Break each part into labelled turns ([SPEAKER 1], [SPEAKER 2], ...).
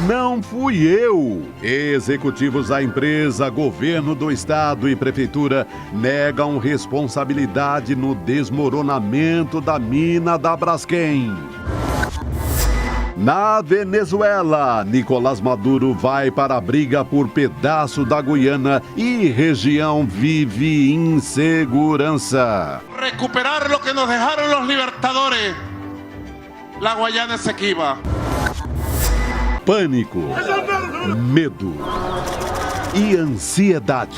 [SPEAKER 1] Não fui eu. Executivos da empresa, governo do estado e prefeitura negam responsabilidade no desmoronamento da mina da Braskem. Na Venezuela, Nicolás Maduro vai para a briga por pedaço da Guiana e região vive insegurança.
[SPEAKER 2] Recuperar lo que nos dejaron los libertadores. La Guayana Esequiba.
[SPEAKER 1] Pânico, medo e ansiedade.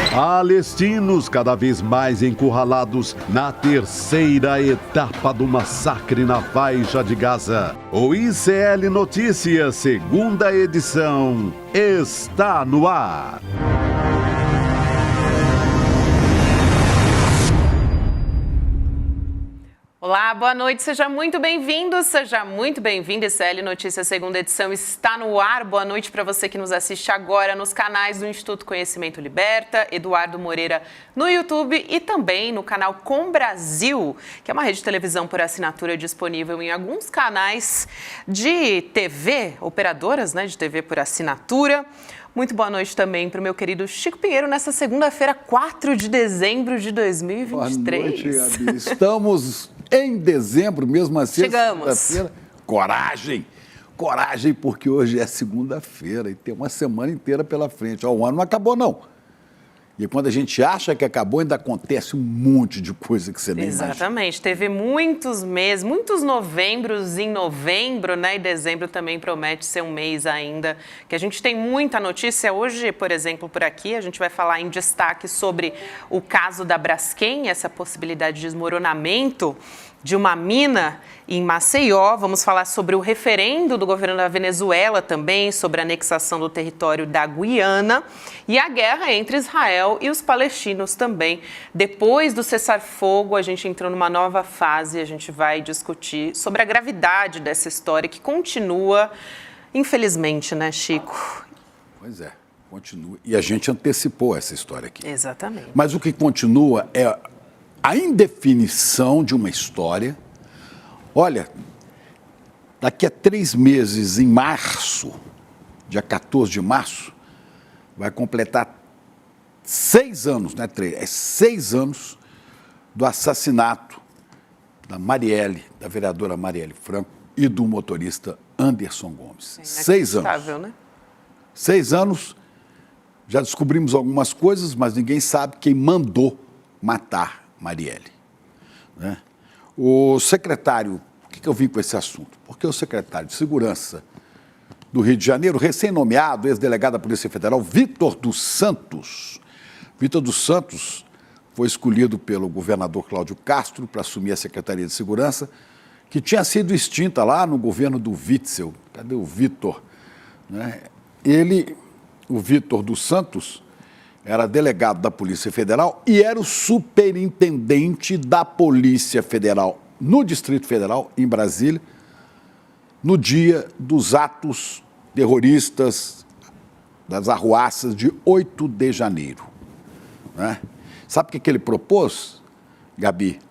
[SPEAKER 1] Palestinos cada vez mais encurralados na terceira etapa do massacre na faixa de Gaza. O ICL Notícias, segunda edição, está no ar.
[SPEAKER 3] Olá, boa noite, seja muito bem-vindo, seja muito bem-vindo. ICL Notícias, segunda edição, está no ar. Boa noite para você que nos assiste agora nos canais do Instituto Conhecimento Liberta, Eduardo Moreira no YouTube e também no canal Com Brasil, que é uma rede de televisão por assinatura disponível em alguns canais de TV, operadoras, de TV por assinatura. Muito boa noite também para o meu querido Chico Pinheiro, nessa segunda-feira, 4 de dezembro de 2023.
[SPEAKER 4] Boa noite, Gabi. Estamos em dezembro, mesmo assim.
[SPEAKER 3] Chegamos.
[SPEAKER 4] Coragem! Coragem, porque hoje é segunda-feira e tem uma semana inteira pela frente. O ano não acabou, não. E quando a gente acha que acabou, ainda acontece um monte de coisa que você nem imagina.
[SPEAKER 3] Exatamente. Teve muitos meses, muitos novembros em novembro, E dezembro também promete ser um mês ainda, que a gente tem muita notícia. Hoje, por exemplo, por aqui, a gente vai falar em destaque sobre o caso da Braskem, essa possibilidade de desmoronamento de uma mina em Maceió. Vamos falar sobre o referendo do governo da Venezuela também, sobre a anexação do território da Guiana e a guerra entre Israel e os palestinos também. Depois do cessar-fogo, a gente entrou numa nova fase, a gente vai discutir sobre a gravidade dessa história que continua, infelizmente, Chico?
[SPEAKER 4] Pois é, continua. E a gente antecipou essa história aqui.
[SPEAKER 3] Exatamente.
[SPEAKER 4] Mas o que continua é a indefinição de uma história. Olha, daqui a 3 meses, em março, dia 14 de março, vai completar 6 anos, não é 3, é 6 anos do assassinato da Marielle, da vereadora Marielle Franco e do motorista Anderson Gomes. 6 anos.
[SPEAKER 3] Né?
[SPEAKER 4] 6 anos, já descobrimos algumas coisas, mas ninguém sabe quem mandou matar Marielle. O secretário, por que eu vim com esse assunto? Porque o secretário de Segurança do Rio de Janeiro, recém-nomeado, ex-delegado da Polícia Federal, Vitor dos Santos. Vitor dos Santos foi escolhido pelo governador Cláudio Castro para assumir a Secretaria de Segurança, que tinha sido extinta lá no governo do Witzel. Cadê o Vitor? O Vitor dos Santos, era delegado da Polícia Federal e era o superintendente da Polícia Federal no Distrito Federal, em Brasília, no dia dos atos terroristas, das arruaças de 8 de janeiro. Sabe o que ele propôs, Gabi?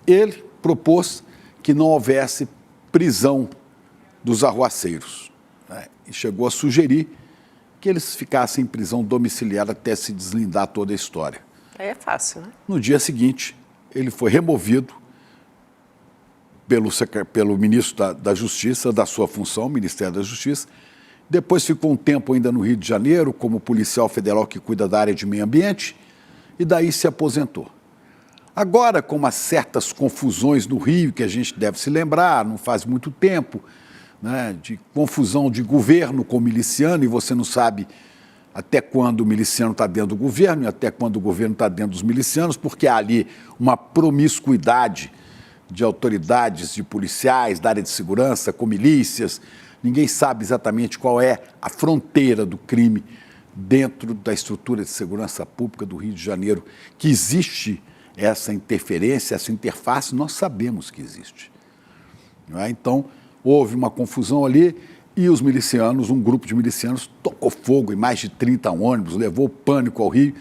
[SPEAKER 4] Ele propôs que não houvesse prisão dos arruaceiros. E chegou a sugerir que eles ficassem em prisão domiciliar até se deslindar toda a história.
[SPEAKER 3] Aí é fácil,
[SPEAKER 4] No dia seguinte, ele foi removido pelo ministro da Justiça, da sua função, Ministério da Justiça. Depois ficou um tempo ainda no Rio de Janeiro, como policial federal que cuida da área de meio ambiente, e daí se aposentou. Agora, com umas certas confusões no Rio, que a gente deve se lembrar, não faz muito tempo, de confusão de governo com miliciano, e você não sabe até quando o miliciano está dentro do governo e até quando o governo está dentro dos milicianos, porque há ali uma promiscuidade de autoridades, de policiais, da área de segurança, com milícias. Ninguém sabe exatamente qual é a fronteira do crime dentro da estrutura de segurança pública do Rio de Janeiro. Que existe essa interferência, essa interface, nós sabemos que existe. Então, houve uma confusão ali e os milicianos, um grupo de milicianos, tocou fogo em mais de 30 ônibus, levou pânico ao Rio,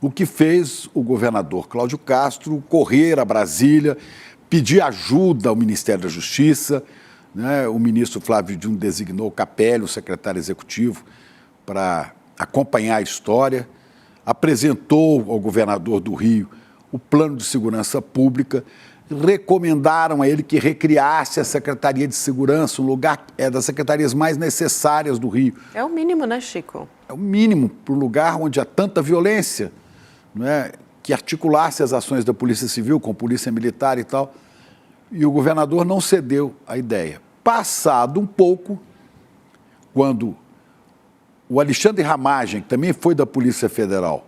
[SPEAKER 4] o que fez o governador Cláudio Castro correr a Brasília, pedir ajuda ao Ministério da Justiça, né? O ministro Flávio Dino designou o Capelli, o secretário executivo, para acompanhar a história, apresentou ao governador do Rio o plano de segurança pública, recomendaram a ele que recriasse a Secretaria de Segurança, um lugar das secretarias mais necessárias do Rio.
[SPEAKER 3] É o mínimo, né, Chico?
[SPEAKER 4] É o mínimo para um lugar onde há tanta violência, não é? Que articulasse as ações da Polícia Civil com Polícia Militar e tal. E o governador não cedeu à ideia. Passado um pouco, quando o Alexandre Ramagem, que também foi da Polícia Federal,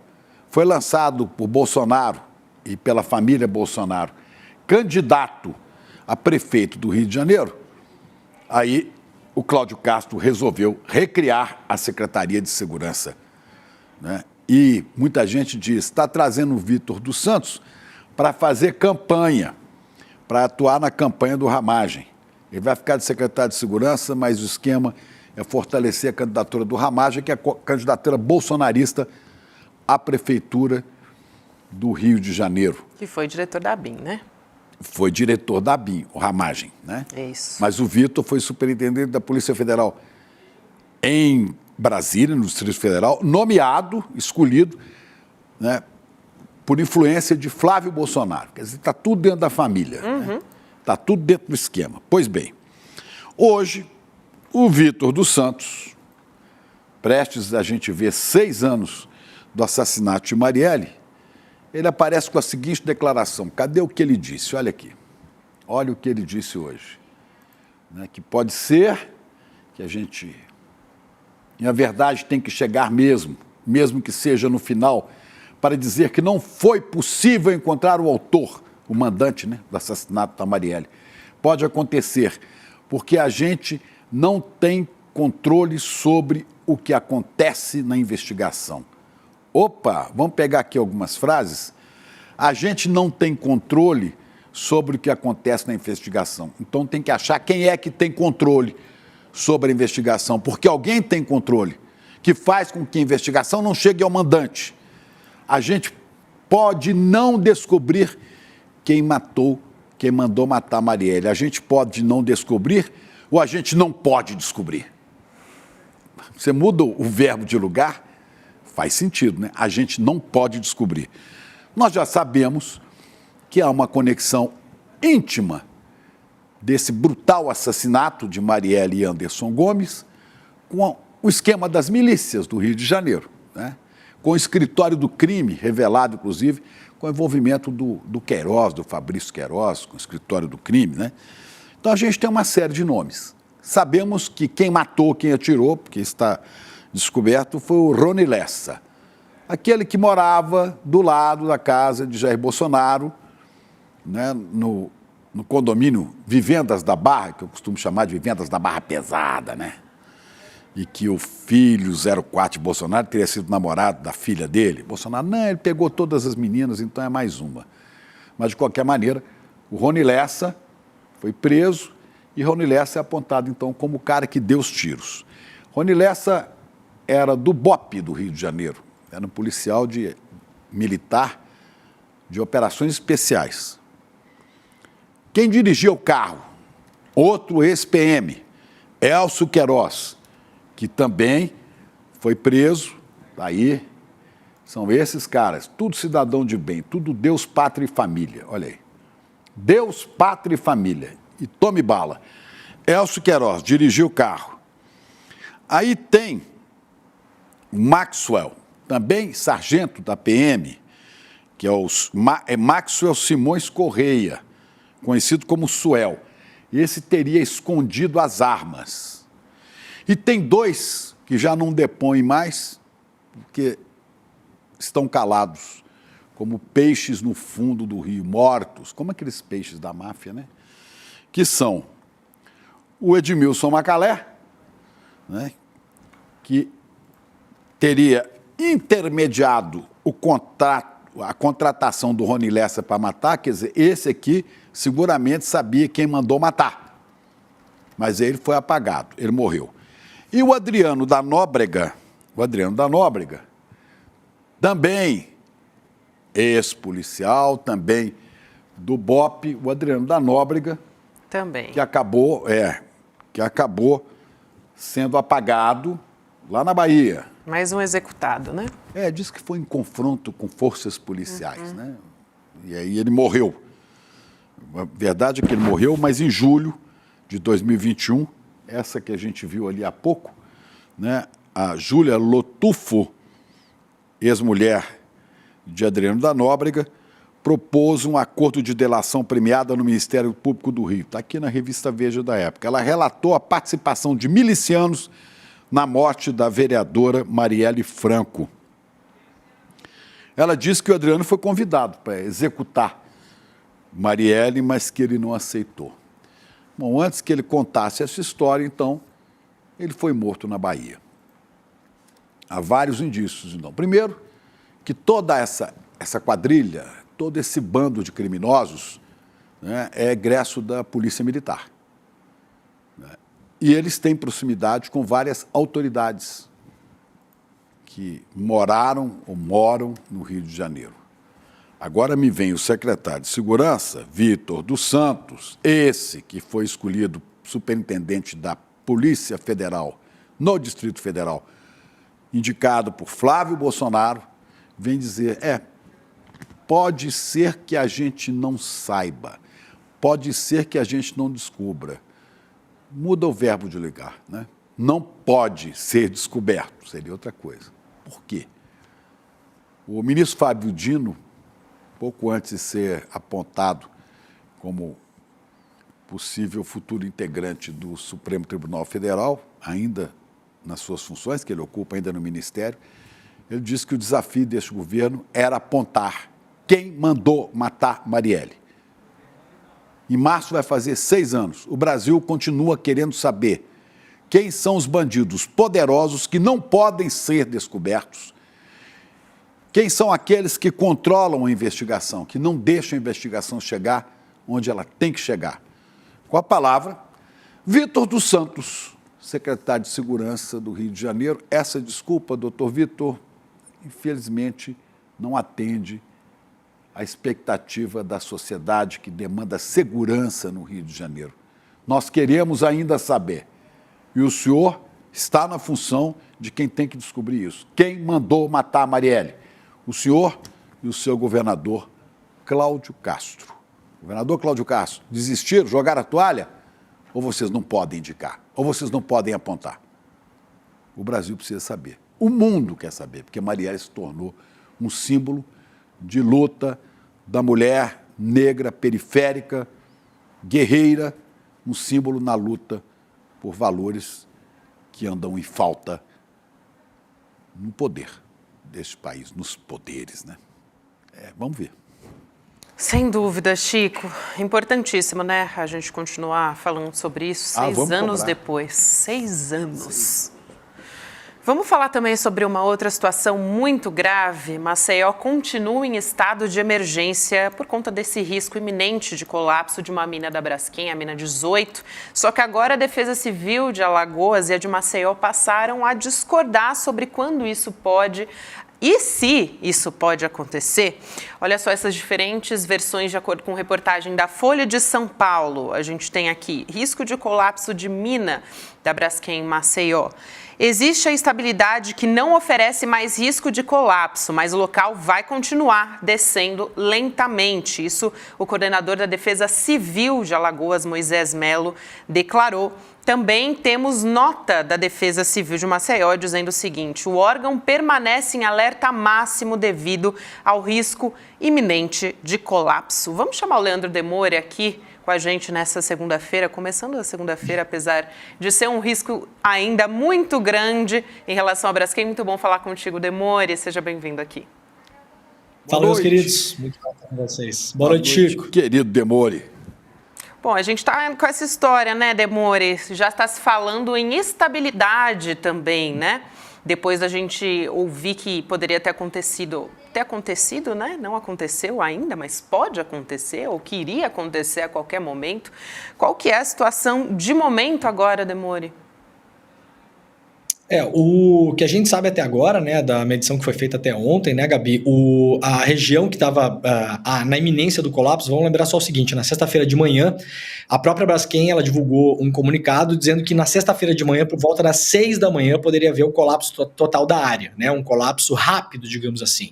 [SPEAKER 4] foi lançado por Bolsonaro e pela família Bolsonaro, candidato a prefeito do Rio de Janeiro, aí o Cláudio Castro resolveu recriar a Secretaria de Segurança, né? E muita gente diz, está trazendo o Vitor dos Santos para fazer campanha, para atuar na campanha do Ramagem. Ele vai ficar de secretário de Segurança, mas o esquema é fortalecer a candidatura do Ramagem, que é a candidatura bolsonarista à prefeitura do Rio de Janeiro.
[SPEAKER 3] Que foi diretor da ABIN, né?
[SPEAKER 4] Foi diretor da ABIN, o Ramagem, né?
[SPEAKER 3] Isso.
[SPEAKER 4] Mas o Vitor foi superintendente da Polícia Federal em Brasília, no Distrito Federal, nomeado, escolhido, né, por influência de Flávio Bolsonaro. Quer dizer, está tudo dentro da família. Está tudo dentro do esquema. Pois bem, hoje, o Vitor dos Santos, prestes a gente ver 6 anos do assassinato de Marielle, ele aparece com a seguinte declaração. Cadê o que ele disse? Olha aqui. Olha o que ele disse hoje. Né, que pode ser que a gente... E a verdade tem que chegar mesmo que seja no final, para dizer que não foi possível encontrar o autor, o mandante, né, do assassinato da Marielle. Pode acontecer, porque a gente não tem controle sobre o que acontece na investigação. Opa, vamos pegar aqui algumas frases. A gente não tem controle sobre o que acontece na investigação. Então tem que achar quem é que tem controle sobre a investigação, porque alguém tem controle, que faz com que a investigação não chegue ao mandante. A gente pode não descobrir quem mandou matar a Marielle. A gente pode não descobrir ou a gente não pode descobrir. Você muda o verbo de lugar, faz sentido, né? A gente não pode descobrir. Nós já sabemos que há uma conexão íntima desse brutal assassinato de Marielle e Anderson Gomes com o esquema das milícias do Rio de Janeiro, né? Com o escritório do crime, revelado, inclusive, com o envolvimento do Queiroz, do Fabrício Queiroz, com o escritório do crime, né? Então, a gente tem uma série de nomes. Sabemos que quem matou, quem atirou, porque está descoberto, foi o Rony Lessa, aquele que morava do lado da casa de Jair Bolsonaro, né, no condomínio Vivendas da Barra, que eu costumo chamar de Vivendas da Barra Pesada, né? E que o filho 04 de Bolsonaro teria sido namorado da filha dele. Bolsonaro, não, ele pegou todas as meninas, então é mais uma. Mas, de qualquer maneira, o Rony Lessa foi preso e Rony Lessa é apontado, então, como o cara que deu os tiros. Rony Lessa era do BOPE do Rio de Janeiro, era um policial militar de operações especiais. Quem dirigia o carro? Outro ex-PM, Elcio Queiroz, que também foi preso. Aí são esses caras, tudo cidadão de bem, tudo Deus, pátria e família. Olha aí. Deus, pátria e família. E tome bala. Elcio Queiroz dirigiu o carro. Aí tem o Maxwell, também sargento da PM, que é Maxwell Simões Correia, conhecido como Suel. Esse teria escondido as armas. E tem 2 que já não depõem mais, porque estão calados, como peixes no fundo do rio, mortos, como aqueles peixes da máfia, né? Que são o Edmilson Macalé, né, que teria intermediado a contratação do Rony Lessa para matar, quer dizer, esse aqui seguramente sabia quem mandou matar, mas ele foi apagado, ele morreu. E o Adriano da Nóbrega, também ex-policial, também do BOPE, o Adriano da Nóbrega,
[SPEAKER 3] Também.
[SPEAKER 4] que acabou que acabou sendo apagado lá na Bahia.
[SPEAKER 3] Mais um executado, né?
[SPEAKER 4] Diz que foi em confronto com forças policiais, né? E aí ele morreu. A verdade é que ele morreu, mas em julho de 2021, essa que a gente viu ali há pouco, né? A Júlia Lotufo, ex-mulher de Adriano da Nóbrega, propôs um acordo de delação premiada no Ministério Público do Rio. Está aqui na revista Veja da época. Ela relatou a participação de milicianos na morte da vereadora Marielle Franco. Ela disse que o Adriano foi convidado para executar Marielle, mas que ele não aceitou. Bom, antes que ele contasse essa história, então, ele foi morto na Bahia. Há vários indícios, então. Primeiro, que toda essa quadrilha, todo esse bando de criminosos, né, é egresso da Polícia Militar. E eles têm proximidade com várias autoridades que moraram ou moram no Rio de Janeiro. Agora me vem o secretário de Segurança, Vitor dos Santos, esse que foi escolhido superintendente da Polícia Federal no Distrito Federal, indicado por Flávio Bolsonaro, vem dizer, pode ser que a gente não saiba, pode ser que a gente não descubra. Muda o verbo de ligar, né? Não pode ser descoberto, seria outra coisa. Por quê? O ministro Fábio Dino, pouco antes de ser apontado como possível futuro integrante do Supremo Tribunal Federal, ainda nas suas funções, que ele ocupa ainda no Ministério, ele disse que o desafio deste governo era apontar quem mandou matar Marielle. Em março vai fazer 6 anos. O Brasil continua querendo saber quem são os bandidos poderosos que não podem ser descobertos. Quem são aqueles que controlam a investigação, que não deixam a investigação chegar onde ela tem que chegar. Com a palavra, Vitor dos Santos, secretário de Segurança do Rio de Janeiro. Essa desculpa, doutor Vitor, infelizmente não atende a expectativa da sociedade que demanda segurança no Rio de Janeiro. Nós queremos ainda saber, e o senhor está na função de quem tem que descobrir isso. Quem mandou matar a Marielle? O senhor e o seu governador Cláudio Castro. Governador Cláudio Castro, desistiram, jogaram a toalha? Ou vocês não podem indicar? Ou vocês não podem apontar? O Brasil precisa saber. O mundo quer saber, porque Marielle se tornou um símbolo de luta da mulher negra, periférica, guerreira, um símbolo na luta por valores que andam em falta no poder deste país, nos poderes, né? Vamos ver.
[SPEAKER 3] Sem dúvida, Chico. Importantíssimo, né? A gente continuar falando sobre isso 6 anos depois. 6 anos. Vamos falar também sobre uma outra situação muito grave. Maceió continua em estado de emergência por conta desse risco iminente de colapso de uma mina da Braskem, a mina 18. Só que agora a Defesa Civil de Alagoas e a de Maceió passaram a discordar sobre quando isso pode e se isso pode acontecer. Olha só essas diferentes versões de acordo com reportagem da Folha de São Paulo. A gente tem aqui risco de colapso de mina da Braskem em Maceió. Existe a estabilidade que não oferece mais risco de colapso, mas o local vai continuar descendo lentamente. Isso o coordenador da Defesa Civil de Alagoas, Moisés Melo, declarou. Também temos nota da Defesa Civil de Maceió dizendo o seguinte: o órgão permanece em alerta máximo devido ao risco iminente de colapso. Vamos chamar o Leandro Demore aqui com a gente nessa segunda-feira, começando a segunda-feira, apesar de ser um risco ainda muito grande em relação à Braskem. Muito bom falar contigo, Demore. Seja bem-vindo aqui.
[SPEAKER 5] Fala, meus queridos. Muito bom estar com vocês. Boa noite, Chico.
[SPEAKER 4] Querido Demore.
[SPEAKER 3] Bom, a gente está com essa história, né, Demore? Já está se falando em instabilidade também, né? Depois da gente ouvir que poderia ter acontecido, né? Não aconteceu ainda, mas pode acontecer, ou que iria acontecer a qualquer momento. Qual que é a situação de momento agora, Demore?
[SPEAKER 5] O que a gente sabe até agora, né, da medição que foi feita até ontem, né, Gabi, a região que estava na iminência do colapso, vamos lembrar só o seguinte, na sexta-feira de manhã, a própria Braskem, ela divulgou um comunicado dizendo que na sexta-feira de manhã, por volta das 6 da manhã, poderia haver o colapso total da área, né, um colapso rápido, digamos assim.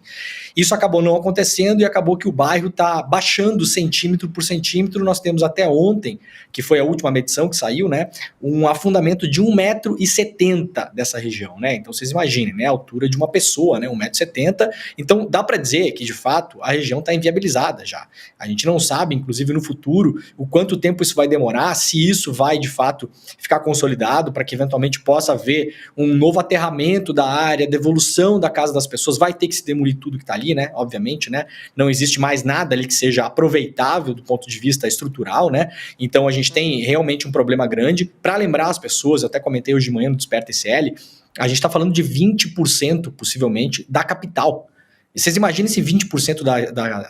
[SPEAKER 5] Isso acabou não acontecendo e acabou que o bairro está baixando centímetro por centímetro. Nós temos até ontem, que foi a última medição que saiu, né, um afundamento de 1,70 m dessa região, né? Então vocês imaginem, né? A altura de uma pessoa, né? 1,70 m. Então dá para dizer que, de fato, a região está inviabilizada já. A gente não sabe, inclusive no futuro, o quanto tempo isso vai demorar, se isso vai, de fato, ficar consolidado para que eventualmente possa haver um novo aterramento da área, devolução da casa das pessoas. Vai ter que se demolir tudo que está ali, né? Obviamente, né? Não existe mais nada ali que seja aproveitável do ponto de vista estrutural, né? Então a gente tem realmente um problema grande. Para lembrar as pessoas, eu até comentei hoje de manhã no Desperta ICL, a gente está falando de 20% possivelmente da capital. E vocês imaginem se 20%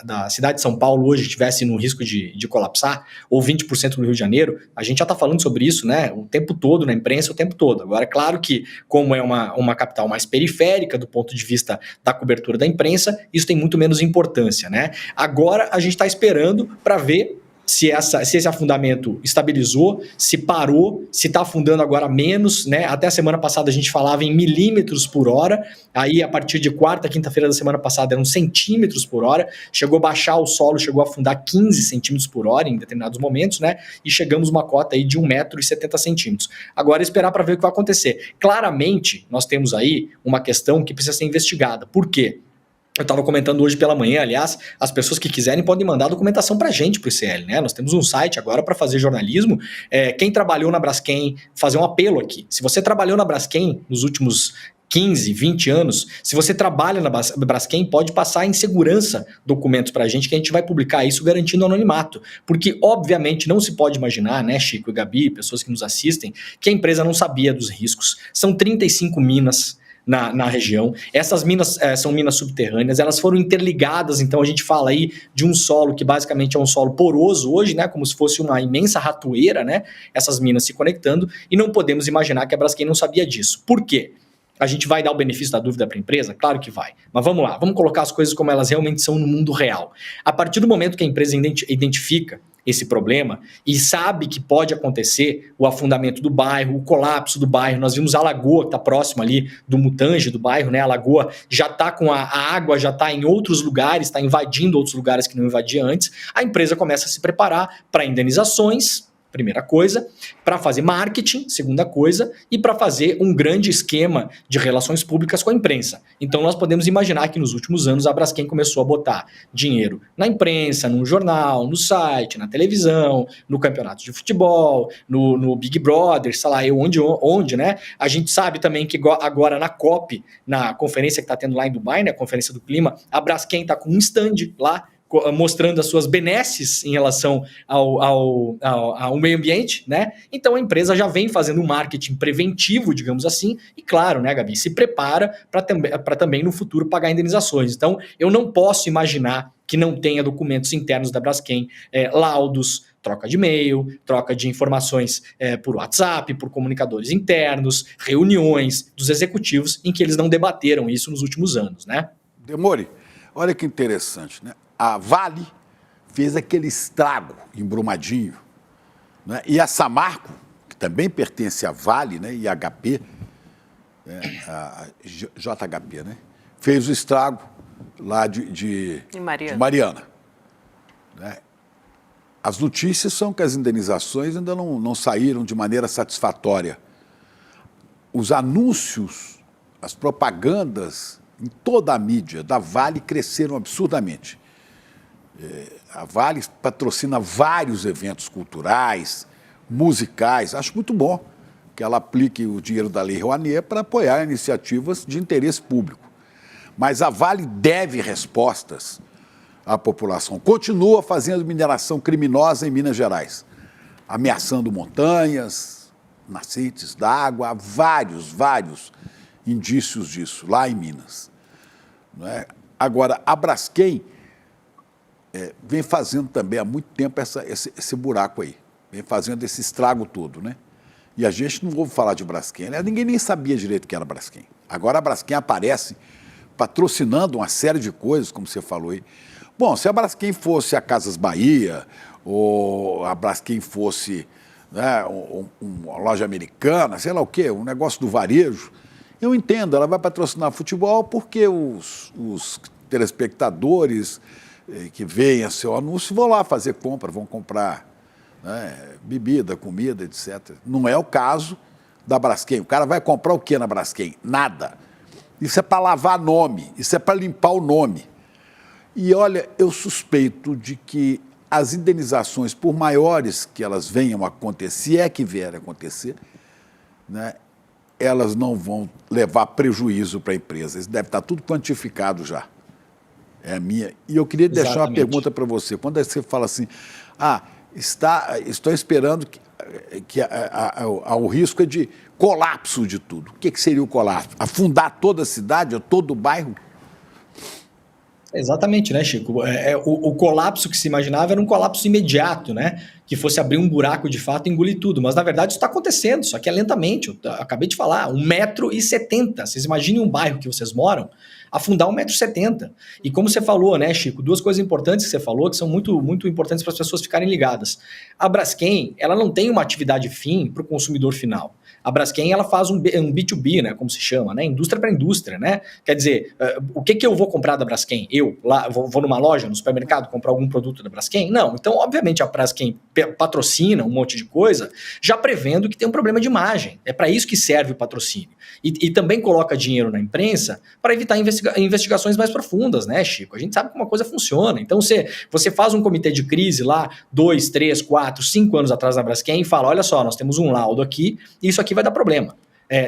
[SPEAKER 5] da cidade de São Paulo hoje estivesse no risco de colapsar, ou 20% no Rio de Janeiro, a gente já está falando sobre isso, né, o tempo todo, na imprensa, o tempo todo. Agora, é claro que, como é uma capital mais periférica do ponto de vista da cobertura da imprensa, isso tem muito menos importância, né? Agora, a gente está esperando para ver se esse afundamento estabilizou, se parou, se está afundando agora menos, né? Até a semana passada a gente falava em milímetros por hora, aí a partir de quarta, quinta-feira da semana passada eram centímetros por hora, chegou a baixar o solo, chegou a afundar 15 centímetros por hora em determinados momentos, né? E chegamos uma cota aí de 1,70 m. Agora esperar para ver o que vai acontecer. Claramente, nós temos aí uma questão que precisa ser investigada. Por quê? Eu estava comentando hoje pela manhã, aliás, as pessoas que quiserem podem mandar a documentação para a gente, para o ICL, né? Nós temos um site agora para fazer jornalismo. Quem trabalhou na Braskem, fazer um apelo aqui. Se você trabalhou na Braskem nos últimos 15, 20 anos, se você trabalha na Braskem, pode passar em segurança documentos para a gente, que a gente vai publicar isso garantindo anonimato. Porque, obviamente, não se pode imaginar, né, Chico e Gabi, pessoas que nos assistem, que a empresa não sabia dos riscos. São 35 minas na região. Essas minas são minas subterrâneas, elas foram interligadas, então a gente fala aí de um solo que basicamente é um solo poroso hoje, né, como se fosse uma imensa ratoeira, né, essas minas se conectando, e não podemos imaginar que a Braskem não sabia disso. Por quê? A gente vai dar o benefício da dúvida para a empresa? Claro que vai. Mas vamos lá, vamos colocar as coisas como elas realmente são no mundo real. A partir do momento que a empresa identifica esse problema e sabe que pode acontecer o afundamento do bairro, o colapso do bairro, nós vimos a lagoa que está próxima ali do Mutange, do bairro, né? A lagoa já está com a água, já está em outros lugares, está invadindo outros lugares que não invadia antes, a empresa começa a se preparar para indenizações, primeira coisa, para fazer marketing, segunda coisa, e para fazer um grande esquema de relações públicas com a imprensa. Então nós podemos imaginar que nos últimos anos a Braskem começou a botar dinheiro na imprensa, no jornal, no site, na televisão, no campeonato de futebol, no Big Brother, sei lá, onde, né? A gente sabe também que agora na COP, na conferência que está tendo lá em Dubai, né, a Conferência do Clima, a Braskem está com um stand lá, mostrando as suas benesses em relação ao meio ambiente, né? Então a empresa já vem fazendo um marketing preventivo, digamos assim, e claro, né, Gabi, se prepara para também no futuro pagar indenizações. Então eu não posso imaginar que não tenha documentos internos da Braskem, laudos, troca de e-mail, troca de informações por WhatsApp, por comunicadores internos, reuniões dos executivos em que eles não debateram isso nos últimos anos, né?
[SPEAKER 4] Demore, olha que interessante, né? A Vale fez aquele estrago em Brumadinho, né? E a Samarco, que também pertence à Vale, né? E a HP, a JHP, né? Fez o estrago lá de Mariana. Né? As notícias são que as indenizações ainda não saíram de maneira satisfatória. Os anúncios, as propagandas em toda a mídia da Vale cresceram absurdamente. A Vale patrocina vários eventos culturais, musicais. Acho muito bom que ela aplique o dinheiro da Lei Rouanet para apoiar iniciativas de interesse público. Mas a Vale deve respostas à população. Continua fazendo mineração criminosa em Minas Gerais, ameaçando montanhas, nascentes d'água, há vários indícios disso lá em Minas. Não é? Agora, a Braskem vem fazendo também há muito tempo esse buraco aí, vem fazendo esse estrago todo, né? E a gente não ouve falar de Braskem, né? Ninguém nem sabia direito o que era Braskem. Agora a Braskem aparece patrocinando uma série de coisas, como você falou aí. Bom, se a Braskem fosse a Casas Bahia, ou a Braskem fosse, né, uma loja americana, sei lá o quê, um negócio do varejo, eu entendo, ela vai patrocinar futebol porque os telespectadores que veem a seu anúncio vão lá fazer compra, vão comprar, né, bebida, comida, etc. Não é o caso da Braskem. O cara vai comprar o que na Braskem? Nada. Isso é para lavar nome, isso é para limpar o nome. E olha, eu suspeito de que as indenizações, por maiores que elas venham a acontecer, se é que vierem a acontecer, né, elas não vão levar prejuízo para a empresa. Isso deve estar tudo quantificado já. É a minha. E eu queria deixar uma pergunta para você. Quando você fala assim, estou esperando que o risco é de colapso de tudo. O que seria o colapso? Afundar toda a cidade ou todo o bairro?
[SPEAKER 5] Exatamente, né, Chico? O colapso que se imaginava era um colapso imediato, né? Que fosse abrir um buraco de fato e engolir tudo. Mas, na verdade, isso está acontecendo, só que é lentamente. Eu acabei de falar, 1,70 m. Vocês imaginem um bairro que vocês moram afundar 1,70 m. E como você falou, né, Chico? Duas coisas importantes que você falou que são muito, muito importantes para as pessoas ficarem ligadas. A Braskem, ela não tem uma atividade fim para o consumidor final. A Braskem, ela faz um B2B, né, como se chama, né, indústria para indústria, né? Quer dizer, o que eu vou comprar da Braskem? Eu lá vou numa loja, no supermercado, comprar algum produto da Braskem? Não. Então, obviamente, a Braskem patrocina um monte de coisa, já prevendo que tem um problema de imagem. É para isso que serve o patrocínio. E também coloca dinheiro na imprensa para evitar investigações mais profundas, né, Chico? A gente sabe como a coisa funciona. Então, você faz um comitê de crise lá, 2, 3, 4, 5 anos atrás na Braskem e fala, olha só, nós temos um laudo aqui e isso aqui vai dar problema.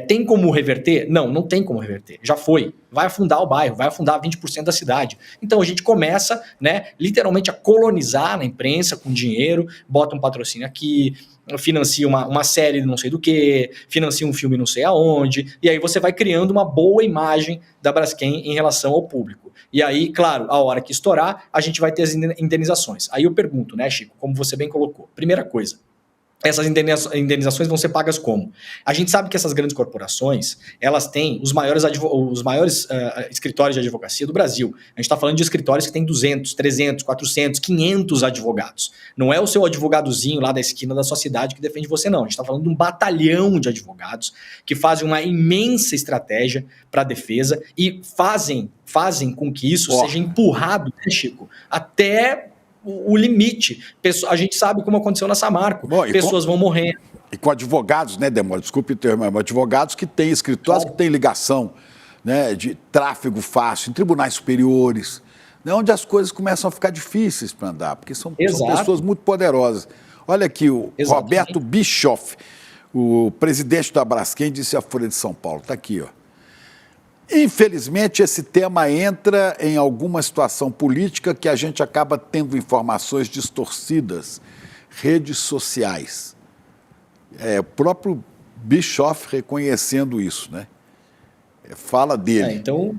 [SPEAKER 5] Tem como reverter? Não tem como reverter. Já foi. Vai afundar o bairro, vai afundar 20% da cidade. Então a gente começa, né, literalmente a colonizar na imprensa com dinheiro, bota um patrocínio aqui, financia uma série de não sei do que, financia um filme não sei aonde, e aí você vai criando uma boa imagem da Braskem em relação ao público. E aí, claro, a hora que estourar, a gente vai ter as indenizações. Aí eu pergunto, né, Chico, como você bem colocou. Primeira coisa, essas indenizações vão ser pagas como? A gente sabe que essas grandes corporações, elas têm os maiores escritórios de advocacia do Brasil. A gente está falando de escritórios que têm 200, 300, 400, 500 advogados. Não é o seu advogadozinho lá da esquina da sua cidade que defende você, não. A gente está falando de um batalhão de advogados que fazem uma imensa estratégia para a defesa e fazem com que isso seja empurrado, né, Chico, até o limite. A gente sabe como aconteceu na Samarco. Pessoas vão morrer.
[SPEAKER 4] E com advogados, né, Demório? Desculpe o termo, mas advogados que têm escritórios que têm ligação, né, de tráfego fácil em tribunais superiores, né, onde as coisas começam a ficar difíceis para andar, porque são pessoas muito poderosas. Olha aqui, o Roberto Bischoff, o presidente da Braskem, disse à Folha de São Paulo. Está aqui, ó. Infelizmente, esse tema entra em alguma situação política que a gente acaba tendo informações distorcidas, redes sociais. O próprio Bischoff reconhecendo isso, né? Fala dele.
[SPEAKER 5] Então,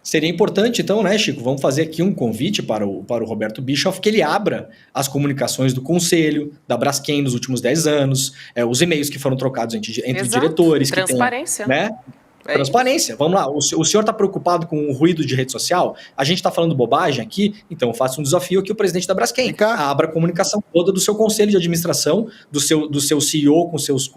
[SPEAKER 5] seria importante, então, né, Chico? Vamos fazer aqui um convite para o Roberto Bischoff, que ele abra as comunicações do Conselho, da Braskem nos últimos 10 anos, os e-mails que foram trocados entre diretores.
[SPEAKER 3] Transparência.
[SPEAKER 5] Que tem, né? Transparência, vamos lá. O senhor está preocupado com o ruído de rede social? A gente está falando bobagem aqui? Então eu faço um desafio aqui ao presidente da Braskem. Abra a comunicação toda do seu conselho de administração, do seu CEO com seus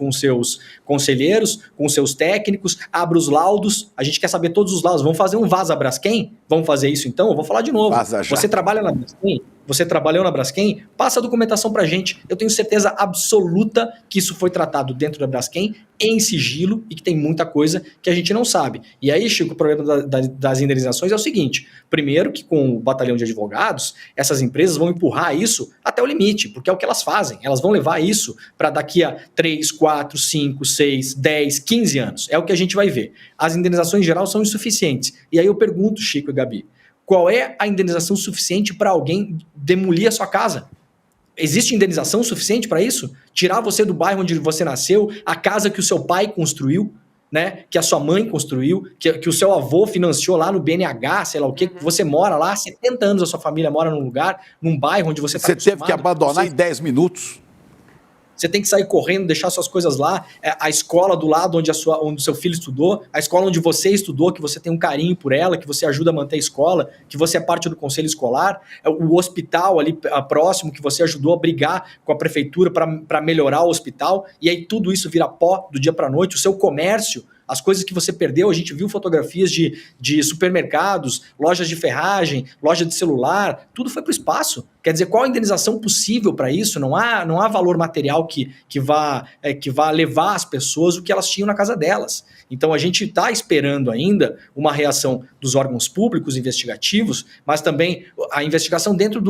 [SPEAKER 5] conselheiros, com seus técnicos, abra os laudos. A gente quer saber todos os laudos. Vamos fazer um Vaza Braskem? Vamos fazer isso então? Eu vou falar de novo. Você trabalha na Braskem? Você trabalhou na Braskem? Passa a documentação para a gente. Eu tenho certeza absoluta que isso foi tratado dentro da Braskem em sigilo e que tem muita coisa que a gente não sabe. E aí, Chico, o problema das indenizações é o seguinte. Primeiro que com o batalhão de advogados, essas empresas vão empurrar isso até o limite, porque é o que elas fazem. Elas vão levar isso para daqui a 3, 4, 5, 6, 10, 15 anos. É o que a gente vai ver. As indenizações em geral são insuficientes. E aí eu pergunto, Chico e Gabi, qual é a indenização suficiente para alguém demolir a sua casa? Existe indenização suficiente para isso? Tirar você do bairro onde você nasceu, a casa que o seu pai construiu, né? Que a sua mãe construiu, que o seu avô financiou lá no BNH, sei lá o quê, você mora lá, 70 anos a sua família mora num lugar, num bairro onde você está
[SPEAKER 4] acostumado. Você teve que abandonar em 10 minutos.
[SPEAKER 5] você tem que sair correndo, deixar suas coisas lá, a escola do lado onde o seu filho estudou, a escola onde você estudou, que você tem um carinho por ela, que você ajuda a manter a escola, que você é parte do conselho escolar, o hospital ali próximo, que você ajudou a brigar com a prefeitura para melhorar o hospital, e aí tudo isso vira pó do dia para a noite, o seu comércio, as coisas que você perdeu, a gente viu fotografias de supermercados, lojas de ferragem, loja de celular, tudo foi para o espaço. Quer dizer, qual a indenização possível para isso? Não há valor material que vá levar às pessoas o que elas tinham na casa delas. Então a gente está esperando ainda uma reação dos órgãos públicos investigativos, mas também a investigação dentro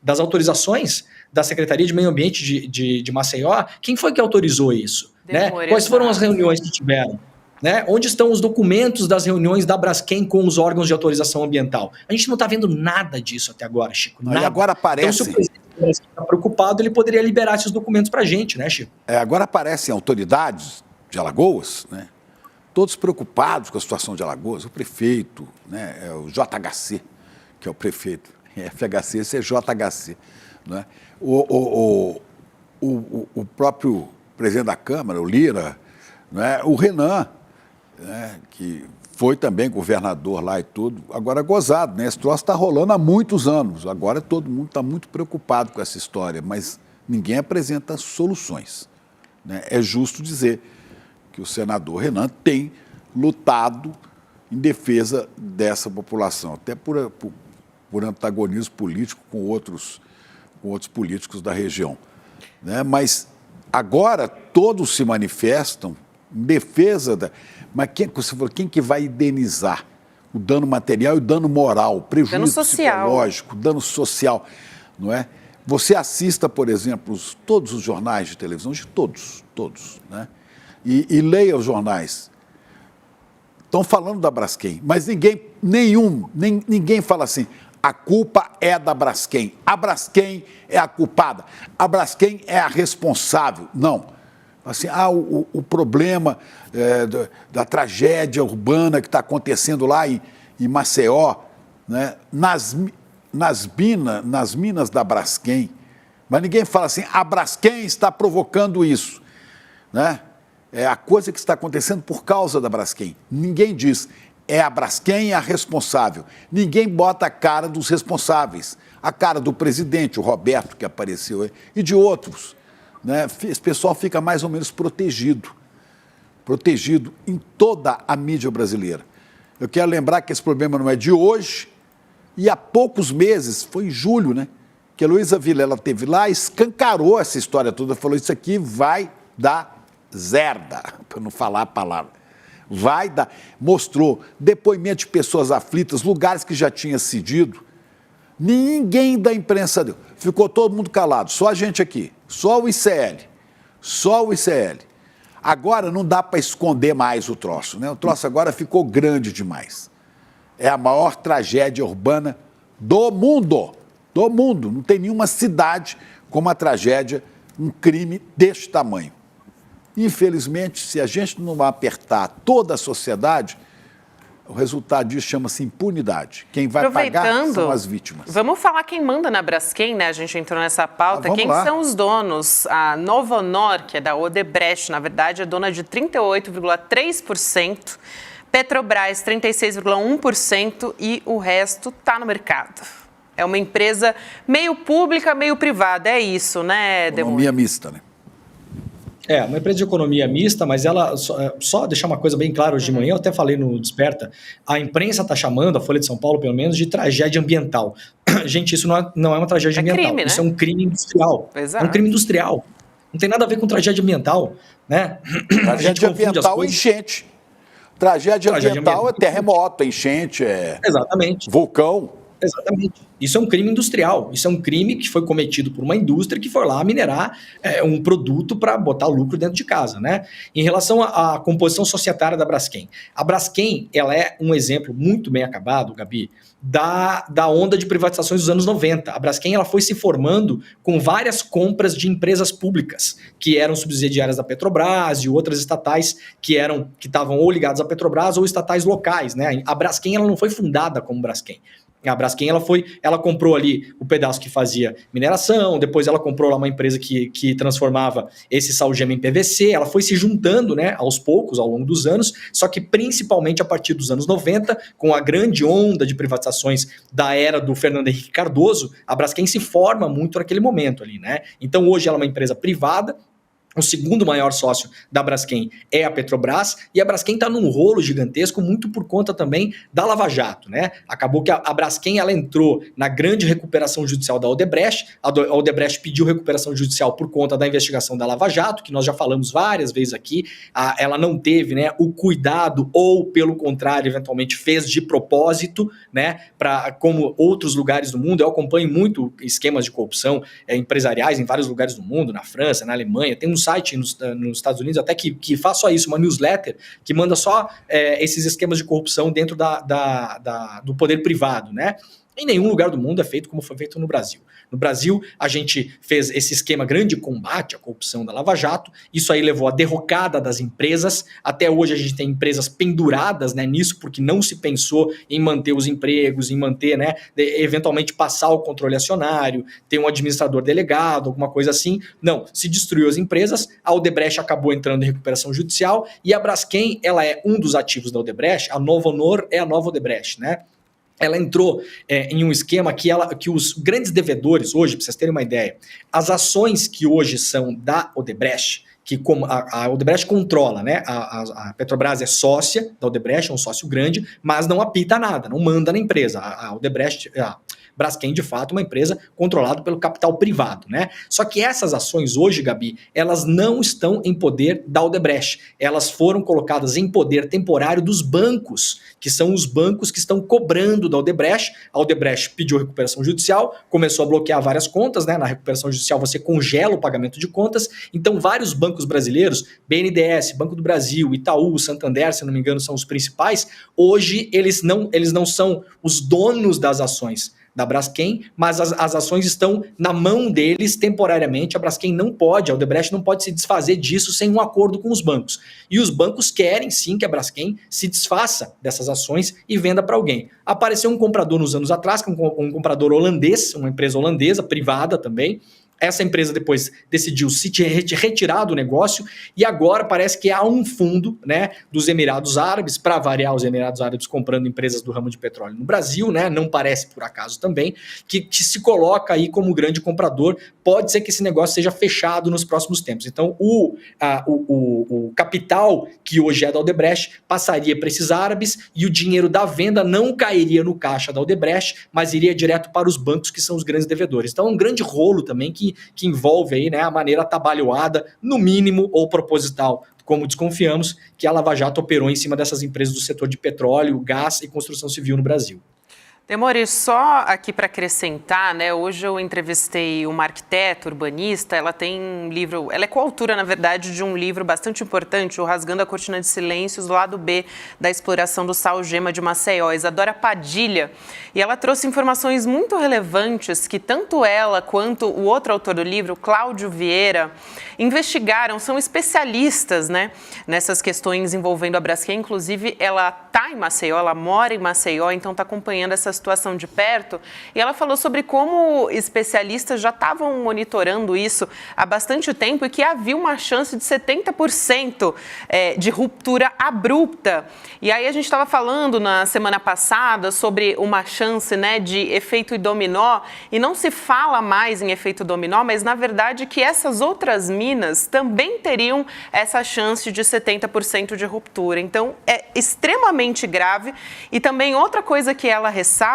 [SPEAKER 5] das autorizações da Secretaria de Meio Ambiente de Maceió. Quem foi que autorizou isso? Né? Quais foram as reuniões que tiveram? Né? Onde estão os documentos das reuniões da Braskem com os órgãos de autorização ambiental? A gente não está vendo nada disso até agora, Chico. Nada.
[SPEAKER 4] E agora aparece...
[SPEAKER 5] Então, se o presidente está preocupado, ele poderia liberar esses documentos para a gente, né, Chico?
[SPEAKER 4] Agora aparecem autoridades de Alagoas, né? Todos preocupados com a situação de Alagoas, o prefeito, né? O JHC, que é o prefeito, FHC, esse é JHC. Né? O próprio presidente da Câmara, o Lira, né? O Renan, né? Que foi também governador lá e tudo, agora gozado, né? Esse troço está rolando há muitos anos, agora todo mundo está muito preocupado com essa história, mas ninguém apresenta soluções. Né? É justo dizer que o senador Renan tem lutado em defesa dessa população, até por antagonismo político com outros políticos da região. Né? Mas agora todos se manifestam em defesa da... Mas quem que vai indenizar o dano material e o dano moral, o prejuízo psicológico, o dano social, não é? Você assista, por exemplo, todos os jornais de televisão, de todos, né? E leia os jornais. Estão falando da Braskem, mas ninguém fala assim, a culpa é da Braskem, a Braskem é a culpada, a Braskem é a responsável. Não. Assim, o problema da tragédia urbana que está acontecendo lá em Maceió, né? Nas minas da Braskem, mas ninguém fala assim, a Braskem está provocando isso, né? É a coisa que está acontecendo por causa da Braskem. Ninguém diz, é a Braskem a responsável. Ninguém bota a cara dos responsáveis, a cara do presidente, o Roberto, que apareceu aí, e de outros. Né? Esse pessoal fica mais ou menos protegido em toda a mídia brasileira. Eu quero lembrar que esse problema não é de hoje, e há poucos meses, foi em julho, né, que a Heloísa Vilela esteve lá, escancarou essa história toda, falou, isso aqui vai dar zerda, para não falar a palavra. Vai dar. Mostrou depoimento de pessoas aflitas, lugares que já tinha cedido. Ninguém da imprensa deu. Ficou todo mundo calado, só a gente aqui, só o ICL. Agora não dá para esconder mais o troço, né? O troço agora ficou grande demais. É a maior tragédia urbana do mundo. Não tem nenhuma cidade com uma tragédia, um crime deste tamanho. Infelizmente, se a gente não apertar toda a sociedade, o resultado disso chama-se impunidade. Quem vai pagar são as vítimas.
[SPEAKER 3] Vamos falar quem manda na Braskem, né? A gente entrou nessa pauta. Quem são os donos? A Nova Honor, que é da Odebrecht, na verdade, é dona de 38,3%. Petrobras, 36,1% e o resto está no mercado. É uma empresa meio pública, meio privada. É isso, né, Demônio?
[SPEAKER 4] Economia mista, né?
[SPEAKER 5] É, uma empresa de economia mista, mas ela, só deixar uma coisa bem clara hoje de manhã, eu até falei no Desperta, a imprensa está chamando, a Folha de São Paulo pelo menos, de tragédia ambiental. Gente, isso não é uma tragédia ambiental,
[SPEAKER 3] crime, né?
[SPEAKER 5] Isso é um crime industrial.
[SPEAKER 3] Exato.
[SPEAKER 5] É um crime industrial. Não tem nada a ver com tragédia ambiental, né?
[SPEAKER 4] Tragédia ambiental é enchente. Tragédia ambiental é terremoto, enchente,
[SPEAKER 5] Exatamente.
[SPEAKER 4] Vulcão.
[SPEAKER 5] Exatamente. Isso é um crime industrial. Isso é um crime que foi cometido por uma indústria que foi lá minerar um produto para botar lucro dentro de casa, né? Em relação à composição societária da Braskem. A Braskem, ela é um exemplo muito bem acabado, Gabi, da onda de privatizações dos anos 90. A Braskem, ela foi se formando com várias compras de empresas públicas, que eram subsidiárias da Petrobras e outras estatais que estavam ou ligadas à Petrobras ou estatais locais, né? A Braskem, ela não foi fundada como Braskem. A Braskem, ela comprou ali o pedaço que fazia mineração, depois ela comprou lá uma empresa que transformava esse salgema em PVC, ela foi se juntando, né, aos poucos, ao longo dos anos, só que principalmente a partir dos anos 90, com a grande onda de privatizações da era do Fernando Henrique Cardoso, a Braskem se forma muito naquele momento ali, né? Então hoje ela é uma empresa privada. O segundo maior sócio da Braskem é a Petrobras, e a Braskem está num rolo gigantesco, muito por conta também da Lava Jato, né? Acabou que a Braskem ela entrou na grande recuperação judicial da Odebrecht. A Odebrecht pediu recuperação judicial por conta da investigação da Lava Jato, que nós já falamos várias vezes aqui. Ela não teve, né, o cuidado, ou pelo contrário, eventualmente fez de propósito, né? Como outros lugares do mundo, eu acompanho muito esquemas de corrupção empresariais em vários lugares do mundo, na França, na Alemanha, tem uns site nos Estados Unidos até que faz só isso, uma newsletter que manda só esses esquemas de corrupção dentro do poder privado, né? Em nenhum lugar do mundo é feito como foi feito no Brasil. No Brasil, a gente fez esse esquema grande de combate à corrupção da Lava Jato. Isso aí levou à derrocada das empresas. Até hoje a gente tem empresas penduradas, né, nisso, porque não se pensou em manter os empregos, em manter, né, eventualmente passar o controle acionário, ter um administrador delegado, alguma coisa assim. Não, se destruiu as empresas, a Odebrecht acabou entrando em recuperação judicial e a Braskem, ela é um dos ativos da Odebrecht, a Novo Honor é a nova Odebrecht, né? Ela entrou em um esquema que os grandes devedores hoje, para vocês terem uma ideia, as ações que hoje são da Odebrecht, que como a Odebrecht controla, né? A Petrobras é sócia da Odebrecht, é um sócio grande, mas não apita nada, não manda na empresa. A Odebrecht... Braskem, de fato, uma empresa controlada pelo capital privado, né? Só que essas ações hoje, Gabi, elas não estão em poder da Odebrecht. Elas foram colocadas em poder temporário dos bancos, que são os bancos que estão cobrando da Odebrecht. A Odebrecht pediu recuperação judicial, começou a bloquear várias contas, né? Na recuperação judicial você congela o pagamento de contas. Então, vários bancos brasileiros, BNDES, Banco do Brasil, Itaú, Santander, se não me engano, são os principais. Hoje, eles não são os donos das ações da Braskem, mas as ações estão na mão deles temporariamente. A Braskem não pode, a Odebrecht não pode se desfazer disso sem um acordo com os bancos. E os bancos querem sim que a Braskem se desfaça dessas ações e venda para alguém. Apareceu um comprador nos anos atrás, um comprador holandês, uma empresa holandesa, privada também. Essa empresa depois decidiu se retirar do negócio e agora parece que há um fundo, né, dos Emirados Árabes, para variar, os Emirados Árabes comprando empresas do ramo de petróleo no Brasil, né, não parece por acaso também, que se coloca aí como grande comprador. Pode ser que esse negócio seja fechado nos próximos tempos. Então o capital que hoje é da Odebrecht passaria para esses árabes e o dinheiro da venda não cairia no caixa da Odebrecht, mas iria direto para os bancos que são os grandes devedores. Então é um grande rolo também que envolve aí, né, a maneira atabalhoada, no mínimo, ou proposital, como desconfiamos, que a Lava Jato operou em cima dessas empresas do setor de petróleo, gás e construção civil no Brasil.
[SPEAKER 3] Demore, só aqui para acrescentar, né? Hoje eu entrevistei uma arquiteta, urbanista, ela tem um livro, ela é coautora, na verdade, de um livro bastante importante, o Rasgando a Cortina de Silêncios, do lado B da exploração do sal-gema de Maceió, Isadora Padilha, e ela trouxe informações muito relevantes que tanto ela quanto o outro autor do livro, Cláudio Vieira, investigaram, são especialistas, né, nessas questões envolvendo a Braskem. Inclusive, ela está em Maceió, ela mora em Maceió, então está acompanhando essa situação de perto, e ela falou sobre como especialistas já estavam monitorando isso há bastante tempo e que havia uma chance de 70% de ruptura abrupta. E aí a gente estava falando na semana passada sobre uma chance, né, de efeito dominó, e não se fala mais em efeito dominó, mas na verdade que essas outras minas também teriam essa chance de 70% de ruptura. Então é extremamente grave. E também outra coisa que ela ressalta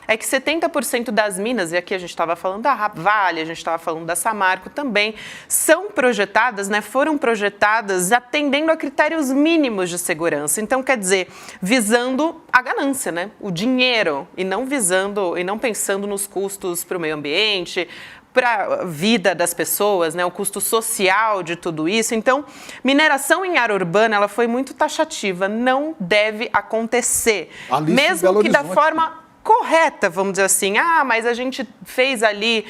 [SPEAKER 3] é que 70% das minas, e aqui a gente estava falando da Vale, a gente estava falando da Samarco também, são projetadas, né, foram projetadas atendendo a critérios mínimos de segurança. Então, quer dizer, visando a ganância, né, o dinheiro, e não pensando nos custos para o meio ambiente, para a vida das pessoas, né, o custo social de tudo isso. Então, mineração em área urbana, ela foi muito taxativa, não deve acontecer.
[SPEAKER 4] Alice,
[SPEAKER 3] mesmo que da forma correta, vamos dizer assim. Mas a gente fez ali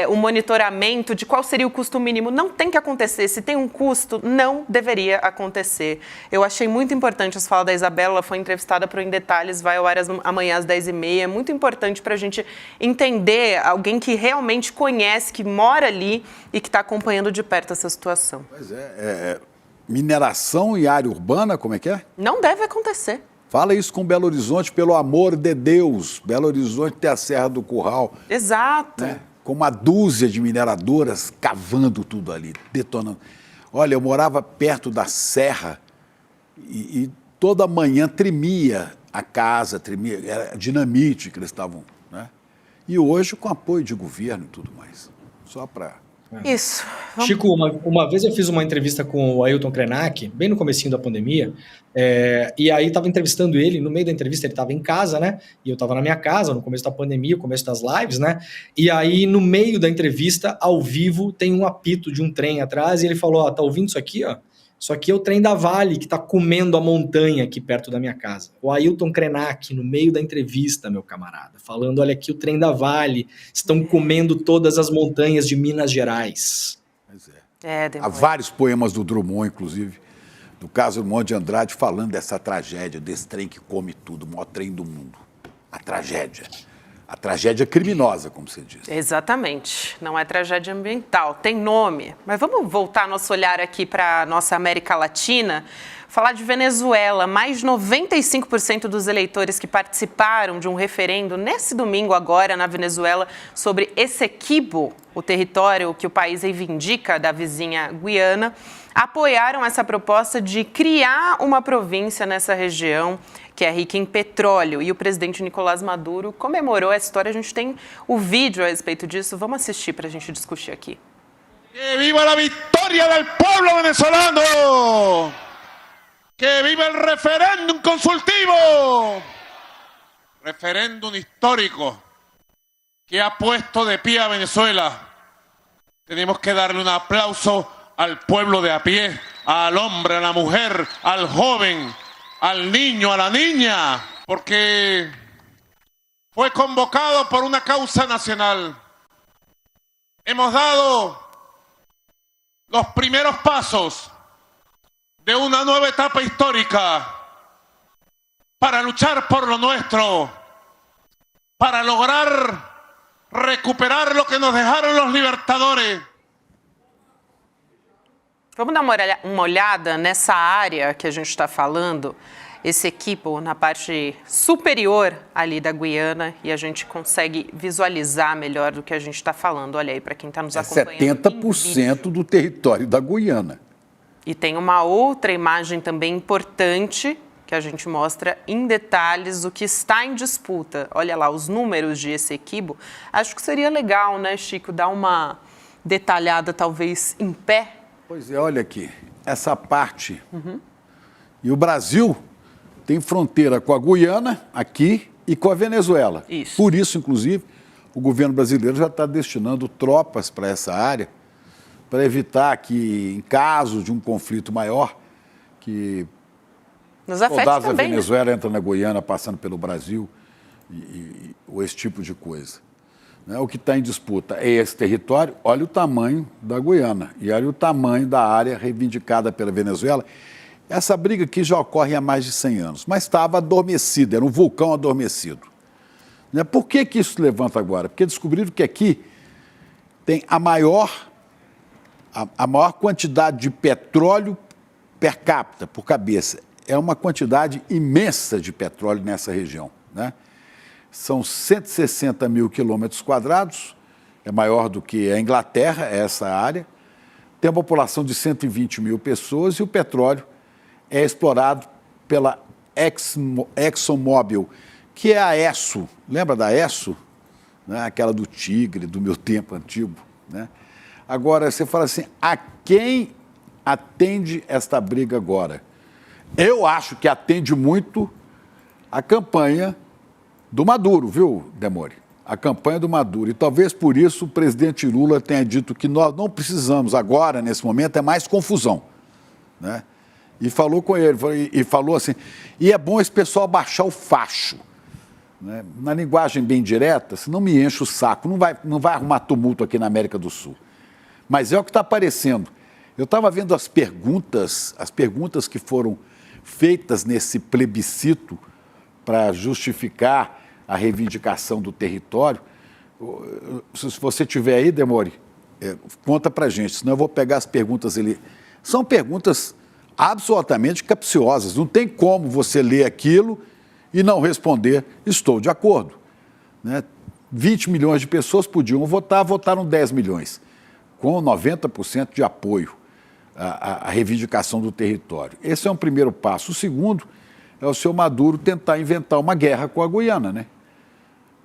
[SPEAKER 3] o monitoramento de qual seria o custo mínimo. Não tem que acontecer. Se tem um custo, não deveria acontecer. Eu achei muito importante as falas da Isabela, ela foi entrevistada para o Em Detalhes, vai ao ar amanhã às 10h30. É muito importante para a gente entender alguém que realmente conhece, que mora ali e que está acompanhando de perto essa situação.
[SPEAKER 4] Pois mineração em área urbana, como é que é?
[SPEAKER 3] Não deve acontecer.
[SPEAKER 4] Fala isso com Belo Horizonte, pelo amor de Deus. Belo Horizonte tem a Serra do Curral.
[SPEAKER 3] Exato.
[SPEAKER 4] Né? Com uma dúzia de mineradoras cavando tudo ali, detonando. Olha, eu morava perto da serra e toda manhã tremia a casa, tremia, era dinamite que eles estavam, né? E hoje com apoio de governo e tudo mais. Só para...
[SPEAKER 3] Isso.
[SPEAKER 5] Chico, uma vez eu fiz uma entrevista com o Ailton Krenak, bem no comecinho da pandemia, e aí estava entrevistando ele, no meio da entrevista ele estava em casa, né? E eu estava na minha casa, no começo da pandemia, no começo das lives, né? E aí, no meio da entrevista, ao vivo, tem um apito de um trem atrás, e ele falou, tá ouvindo isso aqui, ó? Isso aqui é o trem da Vale, que está comendo a montanha aqui perto da minha casa. O Ailton Krenak, no meio da entrevista, meu camarada, falando, olha aqui o trem da Vale, estão comendo todas as montanhas de Minas Gerais.
[SPEAKER 4] Pois é. Há vários poemas do Drummond, inclusive, do caso Drummond de Andrade, falando dessa tragédia, desse trem que come tudo, o maior trem do mundo. A tragédia. A tragédia criminosa, como você diz.
[SPEAKER 3] Exatamente. Não é tragédia ambiental, tem nome. Mas vamos voltar nosso olhar aqui para a nossa América Latina. Falar de Venezuela. Mais de 95% dos eleitores que participaram de um referendo nesse domingo agora na Venezuela sobre Essequibo, o território que o país reivindica da vizinha Guiana, apoiaram essa proposta de criar uma província nessa região que é rica em petróleo. E o presidente Nicolás Maduro comemorou essa história. A gente tem o vídeo a respeito disso. Vamos assistir para a gente discutir aqui.
[SPEAKER 2] Que viva a vitória do povo venezolano! Que viva o referéndum consultivo! Referéndum histórico que ha puesto de pie a Venezuela. Tenemos que darle un aplauso al pueblo de a pie, al hombre, a la mujer, al joven, al niño, a la niña, porque fue convocado por una causa nacional. Hemos dado los primeros pasos de una nueva etapa histórica para luchar por lo nuestro, para lograr recuperar lo que nos dejaron los libertadores.
[SPEAKER 3] Vamos dar uma olhada nessa área que a gente está falando, Essequibo, na parte superior ali da Guiana, e a gente consegue visualizar melhor do que a gente está falando. Olha aí, para quem está nos acompanhando.
[SPEAKER 4] 70% do território da Guiana.
[SPEAKER 3] E tem uma outra imagem também importante, que a gente mostra em detalhes o que está em disputa. Olha lá, os números de Essequibo. Acho que seria legal, né, Chico, dar uma detalhada, talvez, em pé.
[SPEAKER 4] Pois é, olha aqui, essa parte. E o Brasil tem fronteira com a Guiana, aqui, e com a Venezuela.
[SPEAKER 3] Isso.
[SPEAKER 4] Por isso, inclusive, o governo brasileiro já está destinando tropas para essa área, para evitar que, em caso de um conflito maior, que soldados da Venezuela entram na Guiana, passando pelo Brasil, ou esse tipo de coisa. O que está em disputa é esse território. Olha o tamanho da Guiana e olha o tamanho da área reivindicada pela Venezuela. Essa briga aqui já ocorre há mais de 100 anos, mas estava adormecida, era um vulcão adormecido. Por que isso levanta agora? Porque descobriram que aqui tem a maior quantidade de petróleo per capita, por cabeça. É uma quantidade imensa de petróleo nessa região, né? São 160 mil quilômetros quadrados, é maior do que a Inglaterra, essa área. Tem uma população de 120 mil pessoas e o petróleo é explorado pela ExxonMobil, que é a Esso. Lembra da Esso? Né? Aquela do tigre, do meu tempo antigo. Né? Agora, você fala assim, a quem atende esta briga agora? Eu acho que atende muito a campanha do Maduro, viu, Demore? A campanha do Maduro. E talvez por isso o presidente Lula tenha dito que nós não precisamos agora, nesse momento, é mais confusão. Né? E falou com ele, e falou assim, e é bom esse pessoal baixar o facho. né? Na linguagem bem direta, se não me enche o saco, não vai arrumar tumulto aqui na América do Sul. Mas é o que está aparecendo. Eu estava vendo as perguntas que foram feitas nesse plebiscito para justificar a reivindicação do território. Se você tiver aí, Demore, conta para gente, senão eu vou pegar as perguntas ali. São perguntas absolutamente capciosas. Não tem como você ler aquilo e não responder, estou de acordo. Né? 20 milhões de pessoas podiam votar, votaram 10 milhões, com 90% de apoio à reivindicação do território. Esse é um primeiro passo. O segundo é o senhor Maduro tentar inventar uma guerra com a Guiana, né?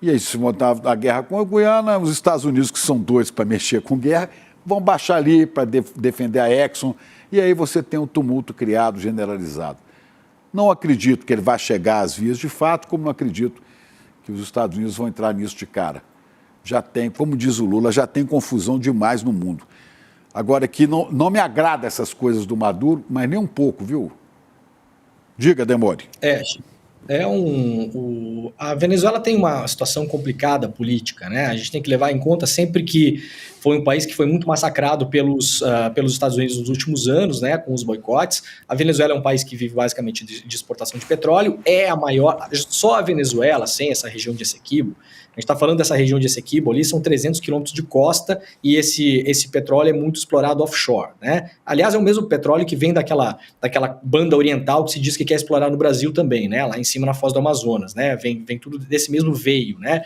[SPEAKER 4] E aí, se montar a guerra com a Guiana, os Estados Unidos, que são doidos para mexer com guerra, vão baixar ali para defender a Exxon, e aí você tem um tumulto criado, generalizado. Não acredito que ele vá chegar às vias de fato, como não acredito que os Estados Unidos vão entrar nisso de cara. Já tem, como diz o Lula, já tem confusão demais no mundo. Agora, que não me agrada essas coisas do Maduro, mas nem um pouco, viu? Diga, Demore.
[SPEAKER 5] A Venezuela tem uma situação complicada política, né? A gente tem que levar em conta sempre que foi um país que foi muito massacrado pelos Estados Unidos nos últimos anos, né? Com os boicotes. A Venezuela é um país que vive basicamente de exportação de petróleo. É a maior, só a Venezuela, sem essa região de Essequibo. A gente está falando dessa região de Essequibo ali, são 300 quilômetros de costa e esse petróleo é muito explorado offshore, né? Aliás, é o mesmo petróleo que vem daquela banda oriental que se diz que quer explorar no Brasil também, né? Lá em cima na Foz do Amazonas, né? Vem tudo desse mesmo veio, né?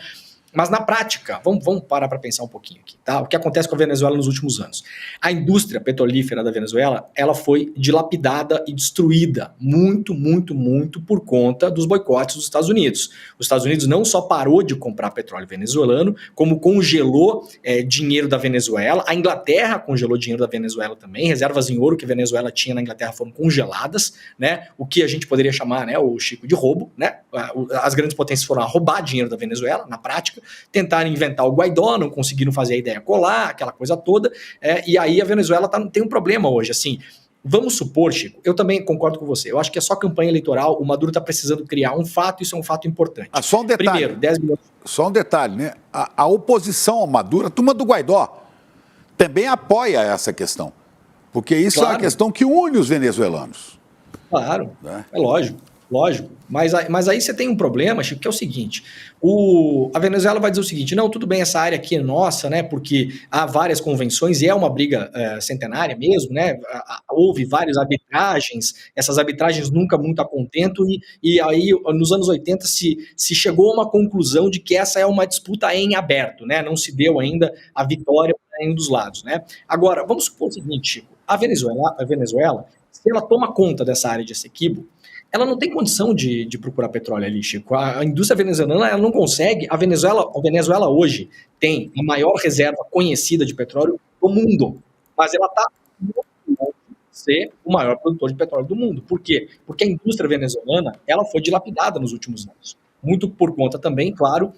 [SPEAKER 5] Mas na prática, vamos parar para pensar um pouquinho aqui, tá? O que acontece com a Venezuela nos últimos anos? A indústria petrolífera da Venezuela, ela foi dilapidada e destruída muito, muito, muito por conta dos boicotes dos Estados Unidos. Os Estados Unidos não só parou de comprar petróleo venezuelano, como congelou dinheiro da Venezuela. A Inglaterra congelou dinheiro da Venezuela também. Reservas em ouro que a Venezuela tinha na Inglaterra foram congeladas, né? O que a gente poderia chamar, né, o Chico de roubo, né? As grandes potências foram a roubar dinheiro da Venezuela, na prática. Tentaram inventar o Guaidó, não conseguiram fazer a ideia colar, aquela coisa toda, e aí a Venezuela tem um problema hoje, assim, vamos supor, Chico, eu também concordo com você, eu acho que é só campanha eleitoral, o Maduro está precisando criar um fato, isso é um fato importante.
[SPEAKER 4] Só um detalhe,
[SPEAKER 5] primeiro, 10 milhões...
[SPEAKER 4] Só um detalhe, né, a oposição ao Maduro, a turma do Guaidó, também apoia essa questão, porque isso é uma questão que une os venezuelanos.
[SPEAKER 5] Claro, né? É lógico. Mas aí você tem um problema, Chico, que é o seguinte, a Venezuela vai dizer o seguinte, não, tudo bem, essa área aqui é nossa, né, porque há várias convenções e é uma briga centenária mesmo, né, houve várias arbitragens, essas arbitragens nunca muito a contento e aí nos anos 80 se chegou a uma conclusão de que essa é uma disputa em aberto, né, não se deu ainda a vitória para nenhum dos lados, né. Agora, vamos supor o seguinte, Chico, a Venezuela, se ela toma conta dessa área de Essequibo, ela não tem condição de procurar petróleo ali, Chico. A indústria venezuelana, ela não consegue. A Venezuela hoje tem a maior reserva conhecida de petróleo do mundo, mas ela está muito longe de ser o maior produtor de petróleo do mundo. Por quê? Porque a indústria venezuelana, ela foi dilapidada nos últimos anos. Muito por conta também, claro,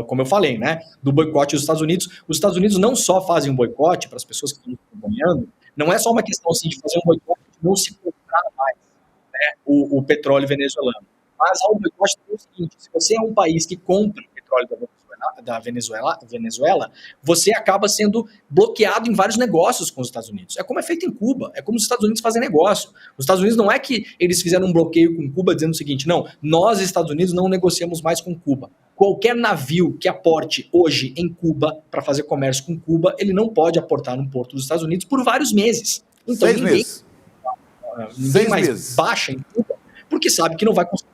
[SPEAKER 5] como eu falei, né, do boicote dos Estados Unidos. Os Estados Unidos não só fazem um boicote, para as pessoas que estão acompanhando, não é só uma questão assim, de fazer um boicote de não se comprar mais, né, o petróleo venezuelano. Mas há um boicote do seguinte, se você é um país que compra petróleo da Venezuela, você acaba sendo bloqueado em vários negócios com os Estados Unidos. É como é feito em Cuba, é como os Estados Unidos fazem negócio. Os Estados Unidos não é que eles fizeram um bloqueio com Cuba dizendo o seguinte, não, nós, Estados Unidos, não negociamos mais com Cuba. Qualquer navio que aporte hoje em Cuba para fazer comércio com Cuba, ele não pode aportar no porto dos Estados Unidos por vários meses. Então, ninguém mais baixa em Cuba, porque sabe que não vai conseguir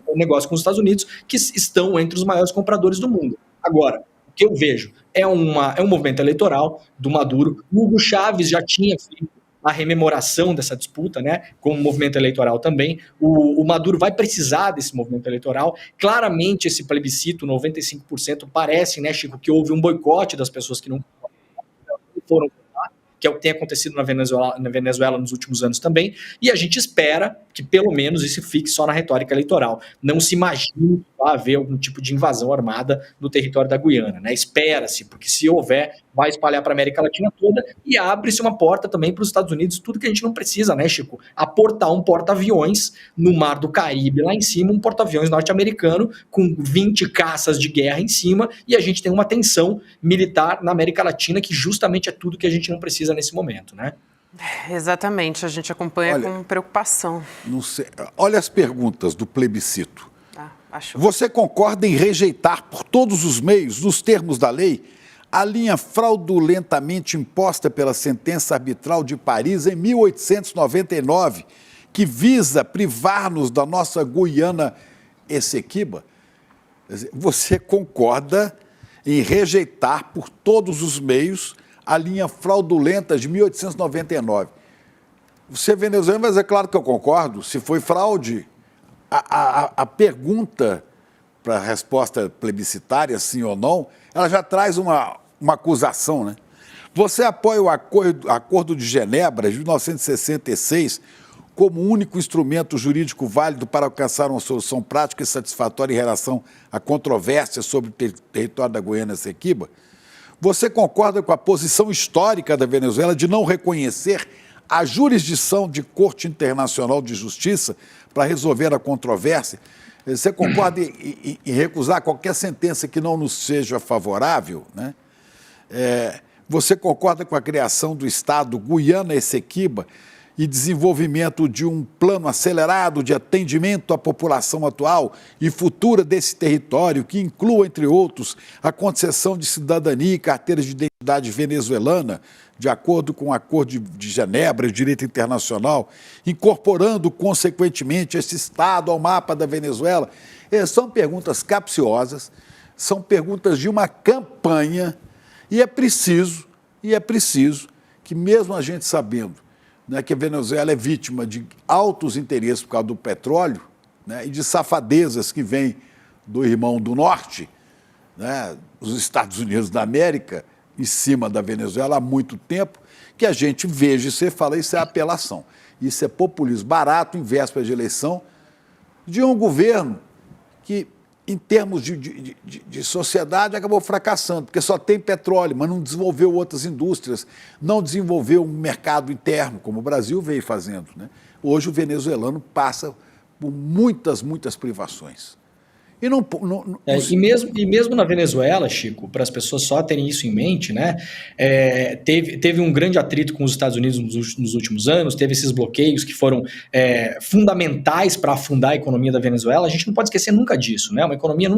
[SPEAKER 5] um negócio com os Estados Unidos, que estão entre os maiores compradores do mundo. Agora, o que eu vejo é um movimento eleitoral do Maduro. O Hugo Chávez já tinha feito a rememoração dessa disputa, né, como movimento eleitoral também. O Maduro vai precisar desse movimento eleitoral. Claramente, esse plebiscito, 95%, parece, né, Chico, que houve um boicote das pessoas que não foram votar, que é o que tem acontecido na Venezuela nos últimos anos também, e a gente espera que pelo menos isso fique só na retórica eleitoral. Não se imagine que vai haver algum tipo de invasão armada no território da Guiana, né? Espera-se, porque se houver, vai espalhar para a América Latina toda e abre-se uma porta também para os Estados Unidos, tudo que a gente não precisa, né, Chico? Aportar um porta-aviões no Mar do Caribe, lá em cima, um porta-aviões norte-americano com 20 caças de guerra em cima, e a gente tem uma tensão militar na América Latina que justamente é tudo que a gente não precisa nesse momento, né?
[SPEAKER 3] Exatamente, a gente acompanha com preocupação.
[SPEAKER 4] Não sei. Olha as perguntas do plebiscito.
[SPEAKER 3] Acho.
[SPEAKER 4] Você concorda em rejeitar por todos os meios, nos termos da lei, a linha fraudulentamente imposta pela sentença arbitral de Paris em 1899, que visa privar-nos da nossa Guiana Essequiba? Você concorda em rejeitar por todos os meios a linha fraudulenta de 1899? Você é venezuelano, mas é claro que eu concordo. Se foi fraude, a pergunta para a resposta plebiscitária, sim ou não, ela já traz uma acusação, né? Você apoia o Acordo de Genebra, de 1966, como único instrumento jurídico válido para alcançar uma solução prática e satisfatória em relação à controvérsia sobre o território da Guiana Essequiba? Você concorda com a posição histórica da Venezuela de não reconhecer a jurisdição de Corte Internacional de Justiça para resolver a controvérsia? Você concorda em recusar qualquer sentença que não nos seja favorável, né? Você concorda com a criação do Estado Guiana Essequiba e desenvolvimento de um plano acelerado de atendimento à população atual e futura desse território, que inclua, entre outros, a concessão de cidadania e carteiras de identidade venezuelana, de acordo com o Acordo de Genebra e o direito internacional, incorporando, consequentemente, esse Estado ao mapa da Venezuela? São perguntas capciosas, são perguntas de uma campanha, e é preciso que, mesmo a gente sabendo, né, que a Venezuela é vítima de altos interesses por causa do petróleo, né, e de safadezas que vêm do irmão do norte, né, os Estados Unidos da América, em cima da Venezuela há muito tempo, que a gente veja isso e fala, isso é apelação. Isso é populismo barato em véspera de eleição de um governo que, em termos de sociedade, acabou fracassando, porque só tem petróleo, mas não desenvolveu outras indústrias, não desenvolveu um mercado interno, como o Brasil veio fazendo, né? Hoje o venezuelano passa por muitas privações.
[SPEAKER 5] E mesmo na Venezuela, Chico, para as pessoas só terem isso em mente, né, teve um grande atrito com os Estados Unidos nos últimos anos, teve esses bloqueios que foram fundamentais para afundar a economia da Venezuela. A gente não pode esquecer nunca disso, né? Uma economia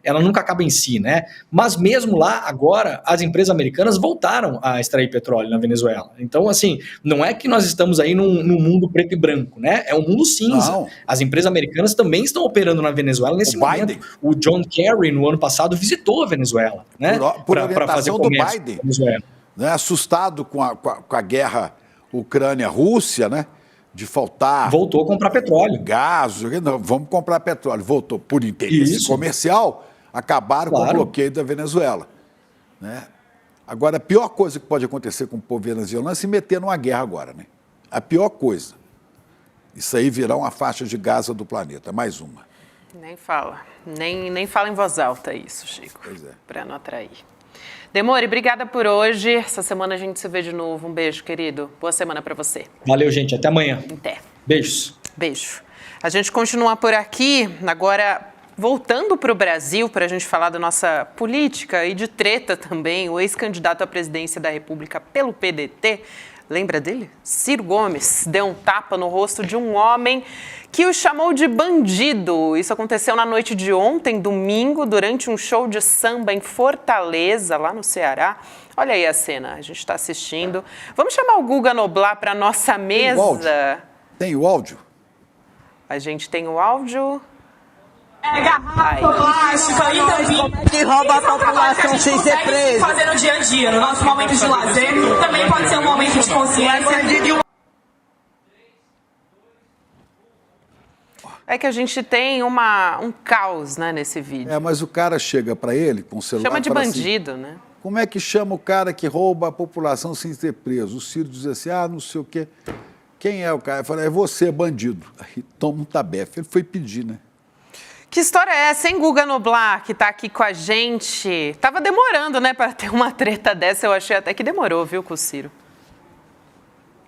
[SPEAKER 5] ela nunca acaba em si, né? Mas mesmo lá, agora, as empresas americanas voltaram a extrair petróleo na Venezuela. Então, assim, não é que nós estamos aí num mundo preto e branco, né? É um mundo cinza.
[SPEAKER 4] Não.
[SPEAKER 5] As empresas americanas também estão operando na Venezuela nesse momento. O John Kerry, no ano passado, visitou a Venezuela, né?
[SPEAKER 4] Para fazer comércio do Biden, né? Assustado com a guerra Ucrânia-Rússia, né? De faltar...
[SPEAKER 5] Voltou a comprar petróleo.
[SPEAKER 4] Gás, não, vamos comprar petróleo. Voltou por interesse comercial, acabaram com o bloqueio da Venezuela, né? Agora, a pior coisa que pode acontecer com o povo venezuelano é se meter numa guerra agora, né? A pior coisa. Isso aí virá uma faixa de Gaza do planeta, mais uma.
[SPEAKER 3] Nem fala. Nem fala em voz alta isso, Chico.
[SPEAKER 4] Pois é.
[SPEAKER 3] Para não atrair. Demore, obrigada por hoje. Essa semana a gente se vê de novo. Um beijo, querido. Boa semana para você.
[SPEAKER 5] Valeu, gente. Até amanhã.
[SPEAKER 3] Até.
[SPEAKER 5] Beijos.
[SPEAKER 3] Beijo. A gente continua por aqui, agora voltando para o Brasil, para a gente falar da nossa política e de treta também. O ex-candidato à presidência da República pelo PDT, lembra dele? Ciro Gomes, deu um tapa no rosto de um homem que o chamou de bandido. Isso aconteceu na noite de ontem, domingo, durante um show de samba em Fortaleza, lá no Ceará. Olha aí a cena, a gente está assistindo. Vamos chamar o Guga Noblar para a nossa mesa.
[SPEAKER 4] Tem o áudio?
[SPEAKER 3] A gente tem o áudio.
[SPEAKER 6] Garrafa plástica, Itapi, que rouba a população sem ser preso. Fazer no dia a dia, no nosso momento de lazer, também pode ser um momento de consciência.
[SPEAKER 3] É que a gente tem um caos, né, nesse vídeo.
[SPEAKER 4] Mas o cara chega para ele com o celular...
[SPEAKER 3] Chama de bandido,
[SPEAKER 4] assim,
[SPEAKER 3] né?
[SPEAKER 4] como é que chama o cara que rouba a população sem ser preso? O Ciro diz assim, não sei o quê. Quem é o cara? Eu falei, é você, bandido. Aí toma um tabefe. Ele foi pedir, né?
[SPEAKER 3] Que história é essa, hein, Guga Noblar, que tá aqui com a gente? Tava demorando, né, para ter uma treta dessa. Eu achei até que demorou, viu, com o Ciro.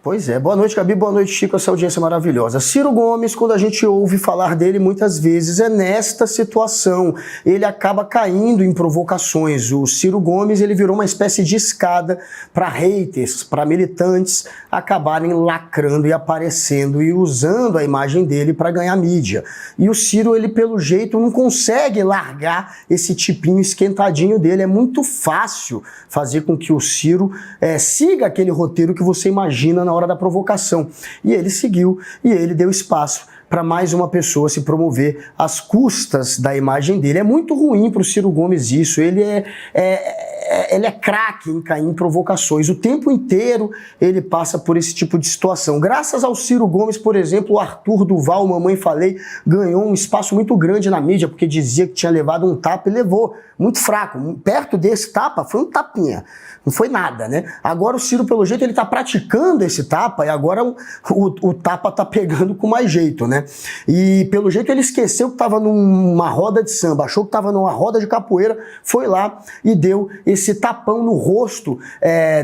[SPEAKER 7] Pois é. Boa noite, Gabi. Boa noite, Chico. Essa audiência maravilhosa. Ciro Gomes, quando a gente ouve falar dele muitas vezes, é nesta situação. Ele acaba caindo em provocações. O Ciro Gomes, ele virou uma espécie de escada para haters, para militantes acabarem lacrando e aparecendo e usando a imagem dele para ganhar mídia. E o Ciro, ele pelo jeito não consegue largar esse tipinho esquentadinho dele. É muito fácil fazer com que o Ciro siga aquele roteiro que você imagina na hora da provocação. E ele seguiu e ele deu espaço para mais uma pessoa se promover às custas da imagem dele. É muito ruim para o Ciro Gomes isso. Ele é craque em cair em provocações. O tempo inteiro ele passa por esse tipo de situação. Graças ao Ciro Gomes, por exemplo, o Arthur Duval, Mamãe Falei, ganhou um espaço muito grande na mídia, porque dizia que tinha levado um tapa e levou. Muito fraco. Perto desse tapa foi um tapinha. Não foi nada, né? Agora o Ciro, pelo jeito, ele tá praticando esse tapa e agora o tapa tá pegando com mais jeito, né? E pelo jeito ele esqueceu que tava numa roda de samba, achou que tava numa roda de capoeira, foi lá e deu esse tapão no rosto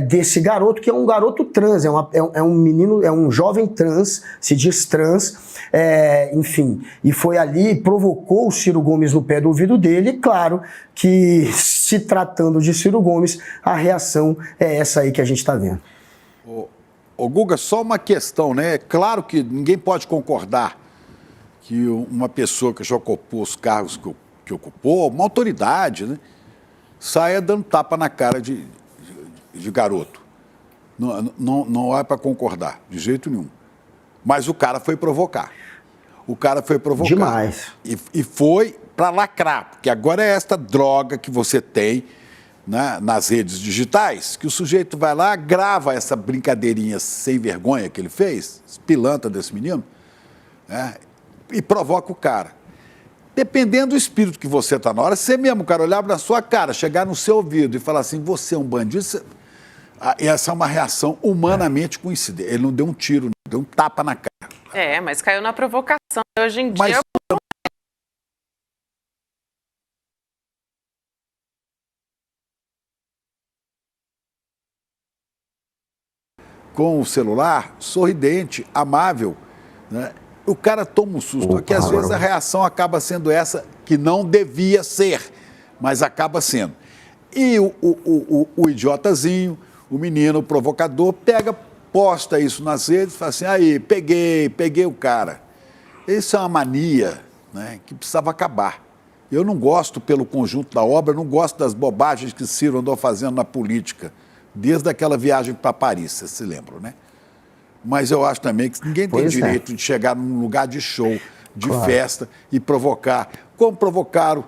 [SPEAKER 7] desse garoto, que é um garoto trans, é um menino, é um jovem trans, se diz trans, enfim, e foi ali e provocou o Ciro Gomes no pé do ouvido dele, e claro que se tratando de Ciro Gomes, a reação é essa aí que a gente está vendo.
[SPEAKER 4] Ô Guga, só uma questão, né? É claro que ninguém pode concordar que uma pessoa que já ocupou os cargos que ocupou, uma autoridade, né, saia dando tapa na cara de garoto. Não é para concordar, de jeito nenhum. Mas o cara foi provocar.
[SPEAKER 7] Demais.
[SPEAKER 4] E foi para lacrar, porque agora é esta droga que você tem, né, nas redes digitais, que o sujeito vai lá, grava essa brincadeirinha sem vergonha que ele fez, esse pilantra desse menino, né, e provoca o cara. Dependendo do espírito que você está na hora, você mesmo, cara, olhar na sua cara, chegar no seu ouvido e falar assim, você é um bandido, essa é uma reação humanamente coincidente. Ele não deu um tiro, não deu um tapa na cara.
[SPEAKER 3] Mas caiu na provocação. Hoje em dia...
[SPEAKER 4] Com o celular, sorridente, amável, né? O cara toma um susto, que às vezes a reação acaba sendo essa, que não devia ser, mas acaba sendo. E o idiotazinho, o menino, o provocador, posta isso nas redes, fala assim, aí, peguei o cara. Isso é uma mania, né, que precisava acabar. Eu não gosto, pelo conjunto da obra, não gosto das bobagens que Ciro andou fazendo na política, desde aquela viagem para Paris, vocês se lembram, né? Mas eu acho também que ninguém tem direito de chegar num lugar de show, de festa e provocar, como provocaram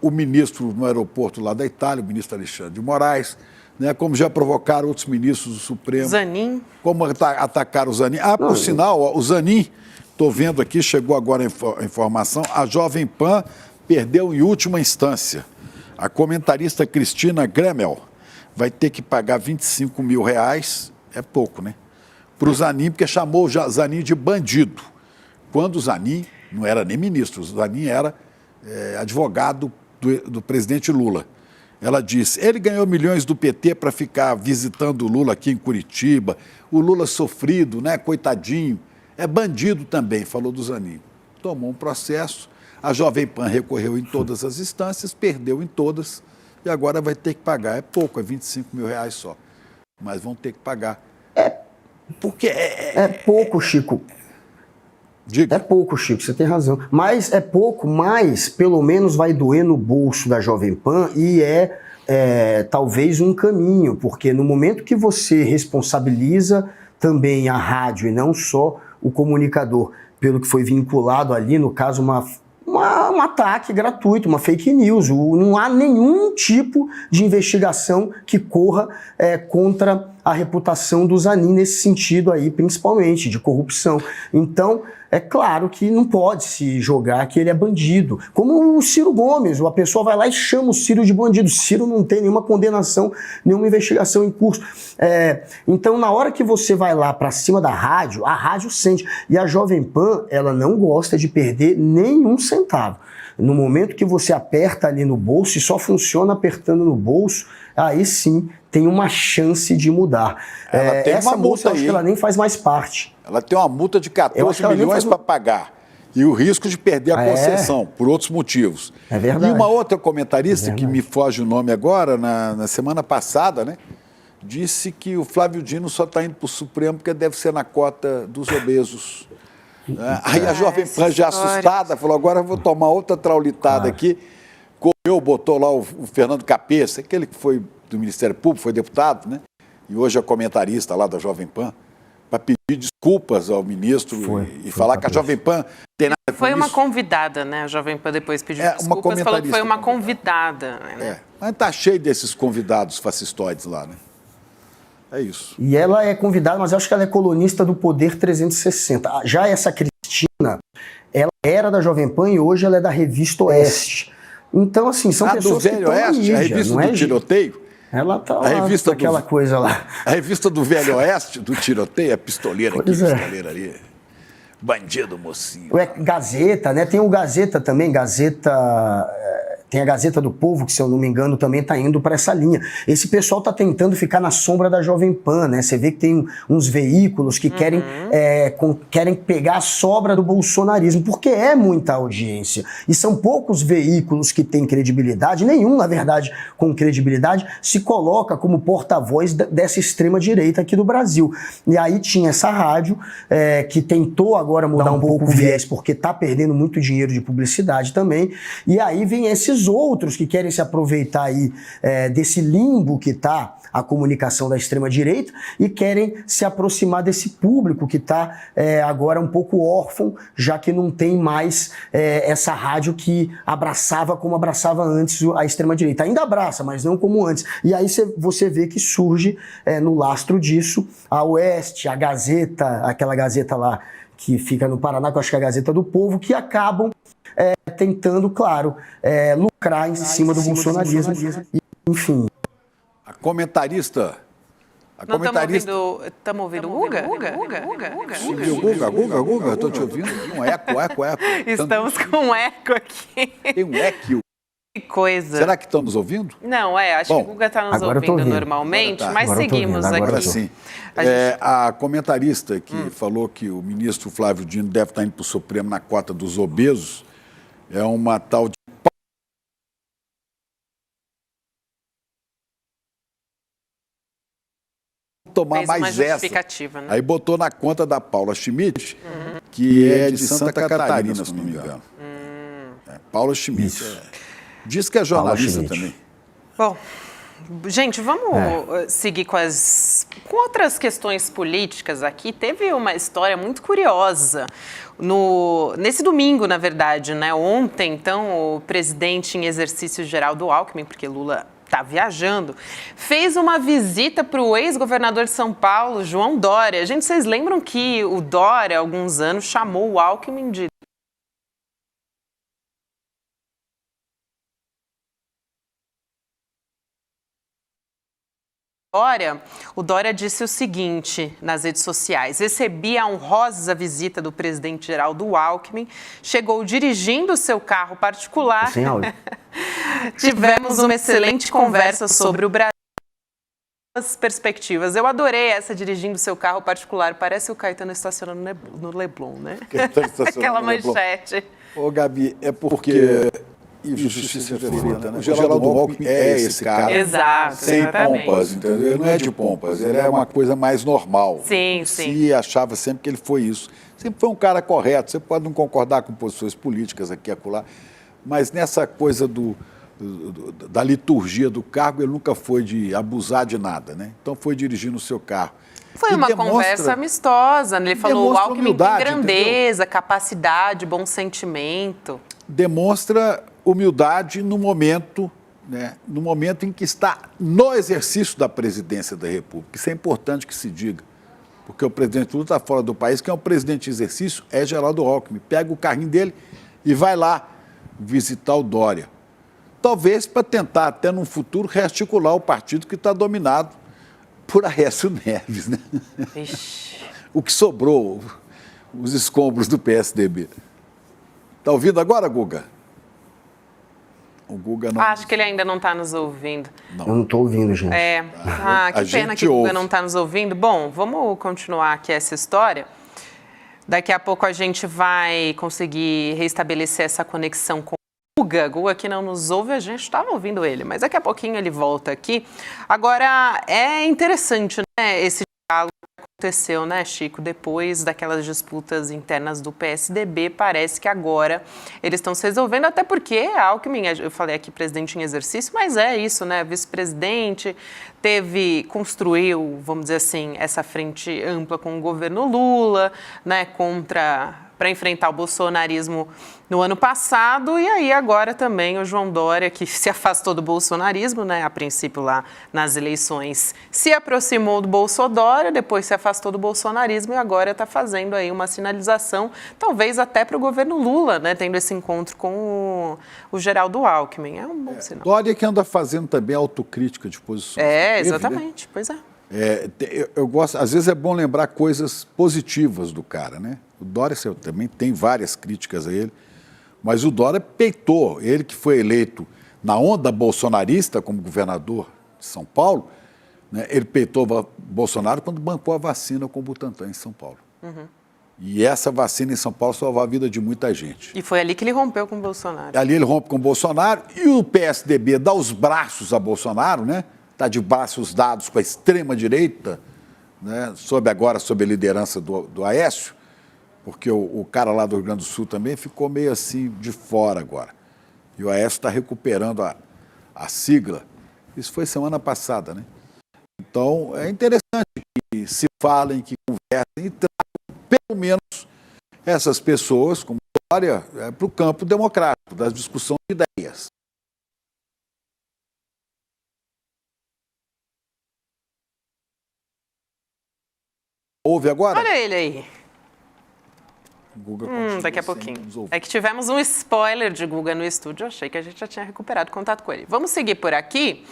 [SPEAKER 4] o ministro no aeroporto lá da Itália, o ministro Alexandre de Moraes, né? Como já provocaram outros ministros do Supremo.
[SPEAKER 3] Zanin.
[SPEAKER 4] Como atacaram o Zanin. Por sinal, o Zanin, estou vendo aqui, chegou agora a informação, a Jovem Pan perdeu em última instância. A comentarista Cristina Gremel vai ter que pagar R$25 mil, é pouco, né? Para o Zanin, porque chamou o Zanin de bandido. Quando o Zanin não era nem ministro, o Zanin era advogado do presidente Lula. Ela disse, ele ganhou milhões do PT para ficar visitando o Lula aqui em Curitiba, o Lula sofrido, né, coitadinho, é bandido também, falou do Zanin. Tomou um processo, a Jovem Pan recorreu em todas as instâncias, perdeu em todas, e agora vai ter que pagar. É pouco, é R$25 mil só, mas vão ter que pagar. Porque
[SPEAKER 7] é pouco, Chico.
[SPEAKER 4] Diga.
[SPEAKER 7] É pouco, Chico, você tem razão. Mas é pouco, mas pelo menos vai doer no bolso da Jovem Pan e talvez um caminho, porque no momento que você responsabiliza também a rádio e não só o comunicador pelo que foi vinculado ali, no caso, um ataque gratuito, uma fake news, não há nenhum tipo de investigação que corra contra a reputação do Zanin nesse sentido aí, principalmente, de corrupção. Então, é claro que não pode se jogar que ele é bandido. Como o Ciro Gomes, a pessoa vai lá e chama o Ciro de bandido. O Ciro não tem nenhuma condenação, nenhuma investigação em curso. Então, na hora que você vai lá para cima da rádio, a rádio sente. E a Jovem Pan, ela não gosta de perder nenhum centavo. No momento que você aperta ali no bolso, e só funciona apertando no bolso, aí sim tem uma chance de mudar.
[SPEAKER 4] Ela tem
[SPEAKER 7] essa
[SPEAKER 4] uma
[SPEAKER 7] moça,
[SPEAKER 4] multa
[SPEAKER 7] acho
[SPEAKER 4] aí.
[SPEAKER 7] que ela nem faz mais parte.
[SPEAKER 4] Ela tem uma multa de
[SPEAKER 7] Eu acho
[SPEAKER 4] 14
[SPEAKER 7] que ela nem
[SPEAKER 4] milhões
[SPEAKER 7] faz-
[SPEAKER 4] para pagar. E o risco de perder a concessão, por outros motivos.
[SPEAKER 7] É verdade.
[SPEAKER 4] E uma outra comentarista,
[SPEAKER 7] É
[SPEAKER 4] que me foge o nome agora, na semana passada, né, disse que o Flávio Dino só está indo para o Supremo porque deve ser na cota dos obesos. Aí a Jovem Pan, já assustada, falou, agora eu vou tomar outra traulitada aqui. Correu, botou lá o Fernando Capeça, aquele que foi do Ministério Público, foi deputado, né? E hoje é comentarista lá da Jovem Pan, para pedir desculpas ao ministro e falar que a Jovem Pan tem nada com
[SPEAKER 3] Foi uma
[SPEAKER 4] isso.
[SPEAKER 3] convidada, né? A Jovem Pan depois pediu
[SPEAKER 4] Uma
[SPEAKER 3] desculpas, falou que foi uma
[SPEAKER 4] comentarista.
[SPEAKER 3] convidada. Né?
[SPEAKER 4] Mas tá cheio desses convidados fascistoides lá, né? É isso.
[SPEAKER 7] E ela é convidada, mas eu acho que ela é colunista do Poder 360. Já essa Cristina, ela era da Jovem Pan e hoje ela é da Revista Oeste. Então, assim, são
[SPEAKER 4] Do
[SPEAKER 7] pessoas que
[SPEAKER 4] Velho
[SPEAKER 7] estão na
[SPEAKER 4] Oeste,
[SPEAKER 7] mídia,
[SPEAKER 4] a revista
[SPEAKER 7] não
[SPEAKER 4] do
[SPEAKER 7] é,
[SPEAKER 4] tiroteio?
[SPEAKER 7] Ela tá
[SPEAKER 4] A
[SPEAKER 7] lá
[SPEAKER 4] revista
[SPEAKER 7] com aquela coisa lá.
[SPEAKER 4] A revista do Velho Oeste, do tiroteio, a pistoleira aqui,
[SPEAKER 7] Pois é.
[SPEAKER 4] pistoleira ali. Bandido, mocinho.
[SPEAKER 7] Gazeta, né? Tem o Gazeta também, tem a Gazeta do Povo, que se eu não me engano também está indo para essa linha. Esse pessoal está tentando ficar na sombra da Jovem Pan, né? Você vê que tem uns veículos que querem pegar a sobra do bolsonarismo, porque é muita audiência. E são poucos veículos que têm credibilidade, nenhum, na verdade, com credibilidade, se coloca como porta-voz dessa extrema-direita aqui do Brasil. E aí tinha essa rádio que tentou agora mudar um pouco o viés, porque está perdendo muito dinheiro de publicidade também. E aí vem esses outros que querem se aproveitar aí desse limbo que está a comunicação da extrema-direita e querem se aproximar desse público que está agora um pouco órfão, já que não tem mais essa rádio que abraçava como abraçava antes a extrema-direita. Ainda abraça, mas não como antes. E aí você vê que surge no lastro disso a Oeste, a Gazeta, aquela Gazeta lá que fica no Paraná, que eu acho que é a Gazeta do Povo, que acabam tentando, claro, lucrar em cima do bolsonarismo. Enfim.
[SPEAKER 4] A comentarista...
[SPEAKER 3] Não estamos ouvindo o Guga?
[SPEAKER 4] Guga, eu estou te ouvindo. Um eco.
[SPEAKER 3] Estamos com um eco aqui.
[SPEAKER 4] Tem um eco.
[SPEAKER 3] Que coisa.
[SPEAKER 4] Será que estamos ouvindo?
[SPEAKER 3] Não, acho que o Guga está nos
[SPEAKER 7] agora eu tô
[SPEAKER 3] ouvindo
[SPEAKER 7] ouvindo.
[SPEAKER 3] normalmente,
[SPEAKER 4] Agora tá.
[SPEAKER 3] mas
[SPEAKER 7] Agora eu tô
[SPEAKER 3] seguimos
[SPEAKER 7] ouvindo, agora
[SPEAKER 3] aqui.
[SPEAKER 7] eu tô.
[SPEAKER 4] Sim.
[SPEAKER 3] A gente-
[SPEAKER 4] A comentarista que falou que o ministro Flávio Dino deve estar indo para o Supremo na cota dos obesos é uma tal de... tomar
[SPEAKER 3] Fez uma
[SPEAKER 4] mais essa.
[SPEAKER 3] justificativa, né?
[SPEAKER 4] Aí botou na conta da Paula Schmidt, que é de Santa Catarina, se não me engano. Paula Schmidt. Diz que é jornalista
[SPEAKER 7] Paula Schmidt.
[SPEAKER 4] também.
[SPEAKER 3] Bom, gente, vamos seguir com outras questões políticas aqui. Teve uma história muito curiosa nesse domingo, na verdade, né? Ontem, então, o presidente em exercício Geraldo Alckmin, porque Lula está viajando, fez uma visita para o ex-governador de São Paulo, João Dória. Gente, vocês lembram que o Dória, há alguns anos, chamou o Alckmin de o Dória disse o seguinte nas redes sociais: recebi a honrosa visita do presidente Geraldo Alckmin, chegou dirigindo seu carro particular.
[SPEAKER 7] Sem áudio.
[SPEAKER 3] Tivemos uma excelente conversa sobre o Brasil. As perspectivas. Eu adorei essa dirigindo seu carro particular. Parece o Caetano estacionando no Leblon, né? Aquela manchete.
[SPEAKER 4] Ô, Gabi, é porque... E justiça feita, né? O Geraldo Alckmin é esse cara.
[SPEAKER 3] Exato,
[SPEAKER 4] Sem
[SPEAKER 3] exatamente.
[SPEAKER 4] pompas, entendeu? Ele não é de pompas, ele é uma coisa mais normal.
[SPEAKER 3] Sim,
[SPEAKER 4] Se achava sempre que ele foi isso. Sempre foi um cara correto. Você pode não concordar com posições políticas aqui e acolá, mas nessa coisa da liturgia do cargo, ele nunca foi de abusar de nada, né? Então foi dirigindo o seu carro.
[SPEAKER 3] Foi
[SPEAKER 4] E
[SPEAKER 3] uma
[SPEAKER 4] demonstra-
[SPEAKER 3] conversa amistosa. Ele falou: o
[SPEAKER 4] demonstra
[SPEAKER 3] Alckmin
[SPEAKER 4] humildade,
[SPEAKER 3] tem grandeza, capacidade, bom sentimento.
[SPEAKER 4] Demonstra humildade no momento né, no momento em que está no exercício da presidência da República. Isso é importante que se diga, porque o presidente Lula está fora do país, quem é o presidente de exercício é Geraldo Alckmin. Pega o carrinho dele e vai lá visitar o Dória. Talvez para tentar, até no futuro, rearticular o partido que está dominado por Aécio Neves, né? O que sobrou, os escombros do PSDB. Está ouvindo agora, Guga? O Guga não...
[SPEAKER 3] Acho que ele ainda não está nos ouvindo.
[SPEAKER 7] Eu não estou ouvindo, gente.
[SPEAKER 3] Que pena que o Guga não está nos ouvindo. Bom, vamos continuar aqui essa história. Daqui a pouco a gente vai conseguir restabelecer essa conexão com o Guga. Guga que não nos ouve, a gente estava ouvindo ele, mas daqui a pouquinho ele volta aqui. Agora, é interessante, né, esse diálogo que aconteceu, né, Chico, depois daquelas disputas internas do PSDB, parece que agora eles estão se resolvendo, até porque a Alckmin, eu falei aqui presidente em exercício, mas é isso, né, vice-presidente, construiu, vamos dizer assim, essa frente ampla com o governo Lula, né, para enfrentar o bolsonarismo no ano passado, e aí agora também o João Dória, que se afastou do bolsonarismo, né, a princípio lá nas eleições, se aproximou do Bolsodória, depois se afastou do bolsonarismo e agora está fazendo aí uma sinalização, talvez até para o governo Lula, né, tendo esse encontro com o Geraldo Alckmin. É um bom sinal.
[SPEAKER 4] Dória que anda fazendo também autocrítica de posições.
[SPEAKER 3] Exatamente, né? Pois é.
[SPEAKER 4] Eu gosto, às vezes é bom lembrar coisas positivas do cara, né? O Dória também tem várias críticas a ele, mas o Dória peitou, ele que foi eleito na onda bolsonarista como governador de São Paulo, né? Ele peitou Bolsonaro quando bancou a vacina com o Butantan em São Paulo. Uhum. E essa vacina em São Paulo salvou a vida de muita gente.
[SPEAKER 3] E foi ali que ele rompeu com o Bolsonaro.
[SPEAKER 4] Ali ele rompe com o Bolsonaro e o PSDB dá os braços a Bolsonaro, né? Está de braços dados com a extrema-direita, né? sob a liderança do Aécio, porque o cara lá do Rio Grande do Sul também ficou meio assim de fora agora. E o Aécio está recuperando a sigla. Isso foi semana passada, né? Então, é interessante que se falem, que conversem e tragam, pelo menos, essas pessoas, como Dória, para o campo democrático, das discussões de ideias. Ouve agora?
[SPEAKER 3] Olha ele aí.
[SPEAKER 4] Guga
[SPEAKER 3] daqui a pouquinho. É que tivemos um spoiler de Guga no estúdio, eu achei que a gente já tinha recuperado contato com ele. Vamos seguir por aqui.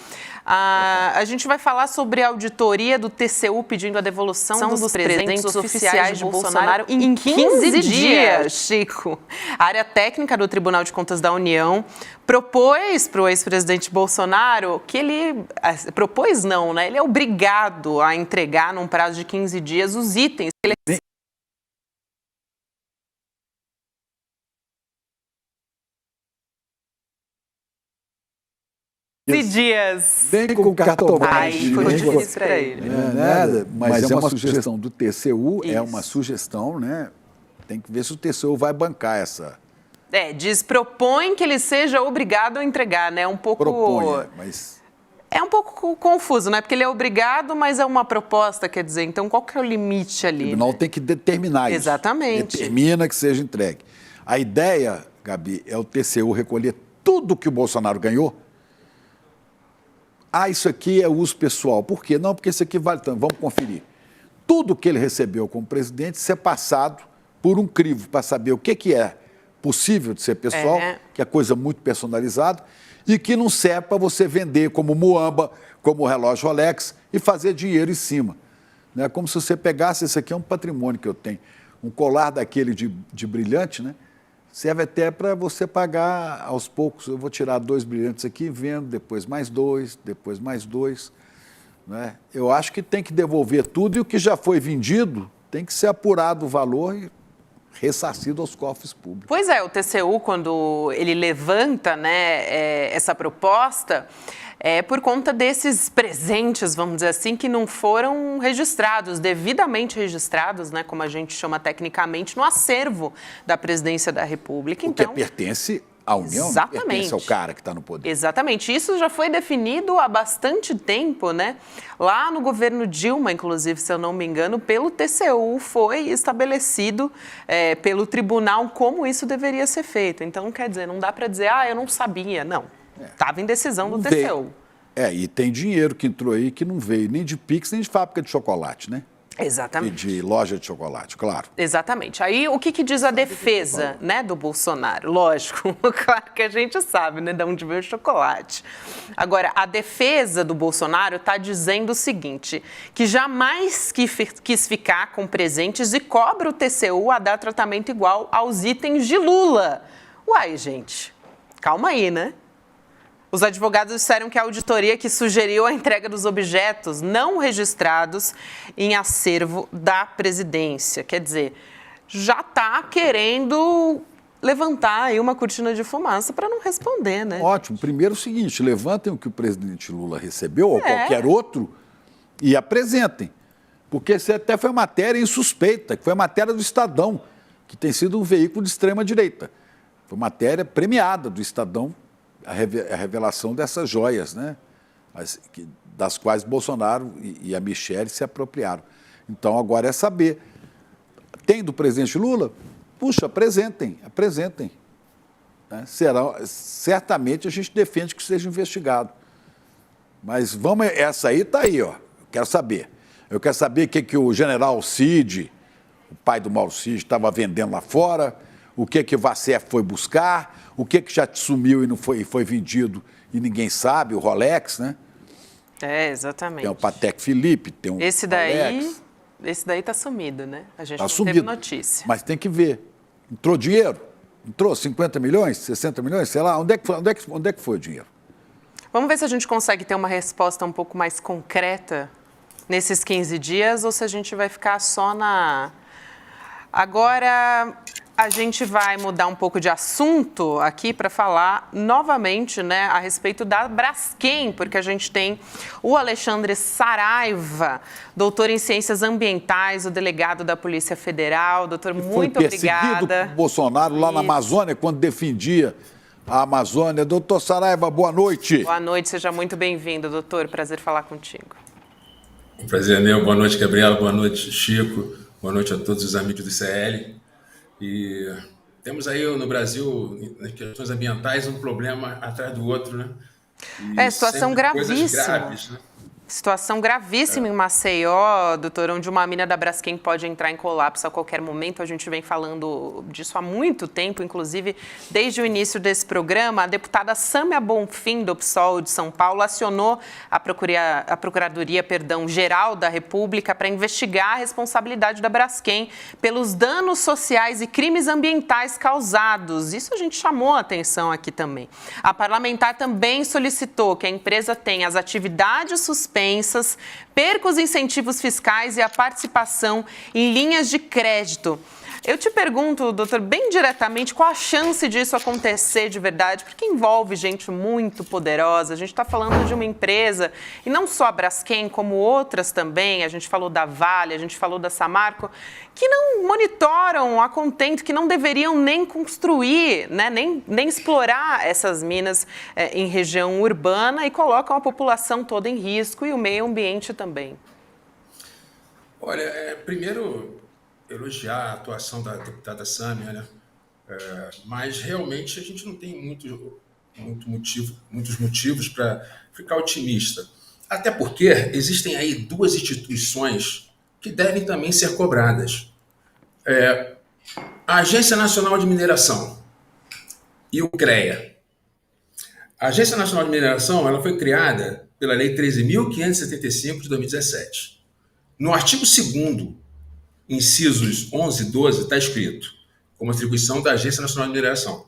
[SPEAKER 3] A gente vai falar sobre a auditoria do TCU pedindo a devolução dos presentes oficiais de Bolsonaro em 15 dias, Chico. A área técnica do Tribunal de Contas da União propôs para o ex-presidente Bolsonaro que ele... Propôs não, né? Ele é obrigado a entregar num prazo de 15 dias os itens que ele... dias.
[SPEAKER 4] Vem com o cartomante.
[SPEAKER 3] Aí foi difícil para ele.
[SPEAKER 4] Mas é uma sugestão do TCU, é uma sugestão, né? Tem que ver se o TCU vai bancar essa.
[SPEAKER 3] Propõe que ele seja obrigado a entregar, né? Um pouco...
[SPEAKER 4] Propõe, mas...
[SPEAKER 3] É um pouco confuso, né? Porque ele é obrigado, mas é uma proposta, quer dizer, então qual que é o limite ali?
[SPEAKER 4] O tribunal tem que determinar isso.
[SPEAKER 3] Exatamente.
[SPEAKER 4] Determina que seja entregue. A ideia, Gabi, é o TCU recolher tudo que o Bolsonaro ganhou. Isso aqui é uso pessoal. Por quê? Não, porque isso aqui vale tanto. Vamos conferir. Tudo que ele recebeu como presidente ser passado por um crivo para saber o que é possível de ser pessoal, que é coisa muito personalizada, e que não serve para você vender como muamba, como relógio Rolex e fazer dinheiro em cima. Né? Como se você pegasse, esse aqui é um patrimônio que eu tenho, um colar daquele de brilhante, né? Serve até para você pagar aos poucos. Eu vou tirar 2 brilhantes aqui, vendo, depois mais 2, depois mais 2. Né? Eu acho que tem que devolver tudo e o que já foi vendido tem que ser apurado o valor e ressarcido aos cofres públicos.
[SPEAKER 3] Pois é, o TCU, quando ele levanta, né, essa proposta, por conta desses presentes, vamos dizer assim, que não foram registrados, devidamente registrados, né, como a gente chama tecnicamente, no acervo da Presidência da República.
[SPEAKER 4] Então, o que pertence à União,
[SPEAKER 3] exatamente,
[SPEAKER 4] pertence ao cara que está no poder.
[SPEAKER 3] Exatamente. Isso já foi definido há bastante tempo, né? Lá no governo Dilma, inclusive, se eu não me engano, pelo TCU foi estabelecido pelo tribunal como isso deveria ser feito. Então, quer dizer, não dá para dizer, eu não sabia. Não. Estava em decisão do
[SPEAKER 4] Não
[SPEAKER 3] TCU.
[SPEAKER 4] veio. E tem dinheiro que entrou aí que não veio nem de Pix, nem de fábrica de chocolate, né?
[SPEAKER 3] Exatamente.
[SPEAKER 4] E de loja de chocolate, claro.
[SPEAKER 3] Exatamente. Aí, o que diz a defesa, né, do Bolsonaro? Lógico, claro que a gente sabe, né, de onde veio o chocolate. Agora, a defesa do Bolsonaro está dizendo o seguinte, que jamais quis ficar com presentes e cobra o TCU a dar tratamento igual aos itens de Lula. Uai, gente, calma aí, né? Os advogados disseram que a auditoria que sugeriu a entrega dos objetos não registrados em acervo da presidência. Quer dizer, já está querendo levantar aí uma cortina de fumaça para não responder, né?
[SPEAKER 4] Ótimo. Primeiro o seguinte, levantem o que o presidente Lula recebeu, ou qualquer outro, e apresentem. Porque isso até foi matéria insuspeita, que foi a matéria do Estadão, que tem sido um veículo de extrema-direita. Foi matéria premiada do Estadão, a revelação dessas joias, né? Das quais Bolsonaro e a Michelle se apropriaram. Então, agora é saber. Tem do presidente Lula? Puxa, apresentem. Né? Certamente a gente defende que seja investigado. Mas essa aí está aí, ó. Eu quero saber o que o general Cid, o pai do Mauro Cid, estava vendendo lá fora, o que o Vacef foi buscar, o que já sumiu e foi vendido e ninguém sabe, o Rolex, né?
[SPEAKER 3] Exatamente.
[SPEAKER 4] Tem o Patek Philippe, tem um
[SPEAKER 3] Esse
[SPEAKER 4] Rolex.
[SPEAKER 3] daí tá sumido, né? A gente
[SPEAKER 4] Tá
[SPEAKER 3] não
[SPEAKER 4] sumido,
[SPEAKER 3] teve notícia.
[SPEAKER 4] mas tem que ver. Entrou dinheiro? Entrou 50 milhões, 60 milhões, sei lá. Onde é que foi o dinheiro?
[SPEAKER 3] Vamos ver se a gente consegue ter uma resposta um pouco mais concreta nesses 15 dias ou se a gente vai ficar só na... Agora, a gente vai mudar um pouco de assunto aqui para falar novamente, né, a respeito da Braskem, porque a gente tem o Alexandre Saraiva, doutor em Ciências Ambientais, o delegado da Polícia Federal. Doutor, muito obrigada.
[SPEAKER 4] Foi perseguido por Bolsonaro lá na Amazônia, quando defendia a Amazônia. Doutor Saraiva, boa noite.
[SPEAKER 3] Boa noite, seja muito bem-vindo, doutor. Prazer falar contigo.
[SPEAKER 8] Um prazer meu. Boa noite, Gabriela. Boa noite, Chico. Boa noite a todos os amigos do CL. E temos aí no Brasil, nas questões ambientais, um problema atrás do outro, né?
[SPEAKER 3] Situação gravíssima.
[SPEAKER 8] Graves, né?
[SPEAKER 3] Situação gravíssima em Maceió, doutor, onde uma mina da Braskem pode entrar em colapso a qualquer momento. A gente vem falando disso há muito tempo, inclusive desde o início desse programa. A deputada Sâmia Bonfim, do PSOL de São Paulo, acionou a Procuradoria Geral da República para investigar a responsabilidade da Braskem pelos danos sociais e crimes ambientais causados. Isso a gente chamou a atenção aqui também. A parlamentar também solicitou que a empresa tenha as atividades suspensas, perca os incentivos fiscais e a participação em linhas de crédito. Eu te pergunto, doutor, bem diretamente, qual a chance disso acontecer de verdade? Porque envolve gente muito poderosa. A gente está falando de uma empresa, e não só a Braskem, como outras também. A gente falou da Vale, a gente falou da Samarco, que não monitoram a contento, que não deveriam nem construir, né, nem explorar essas minas em região urbana e colocam a população toda em risco e o meio ambiente também.
[SPEAKER 8] Olha, primeiro, elogiar a atuação da deputada Sâmia, né? Mas realmente a gente não tem muitos motivos para ficar otimista. Até porque existem aí duas instituições que devem também ser cobradas. A Agência Nacional de Mineração e o CREA. A Agência Nacional de Mineração ela foi criada pela Lei 13.575 de 2017. No artigo 2º, incisos 11 e 12, está escrito, como atribuição da Agência Nacional de Mineração: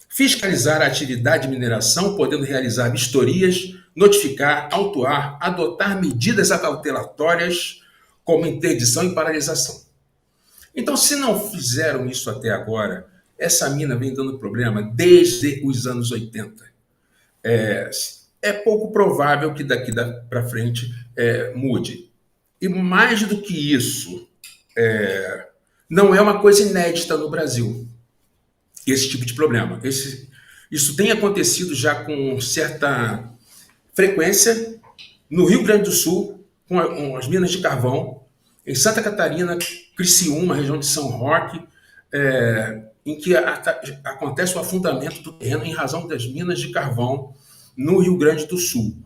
[SPEAKER 8] fiscalizar a atividade de mineração, podendo realizar vistorias, notificar, autuar, adotar medidas acautelatórias, como interdição e paralisação. Então, se não fizeram isso até agora, essa mina vem dando problema desde os anos 80. É pouco provável que daqui para frente mude. E mais do que isso, não é uma coisa inédita no Brasil, esse tipo de problema. Isso tem acontecido já com certa frequência no Rio Grande do Sul, com as minas de carvão, em Santa Catarina, Criciúma, região de São Roque, em que acontece o afundamento do terreno em razão das minas de carvão no Rio Grande do Sul.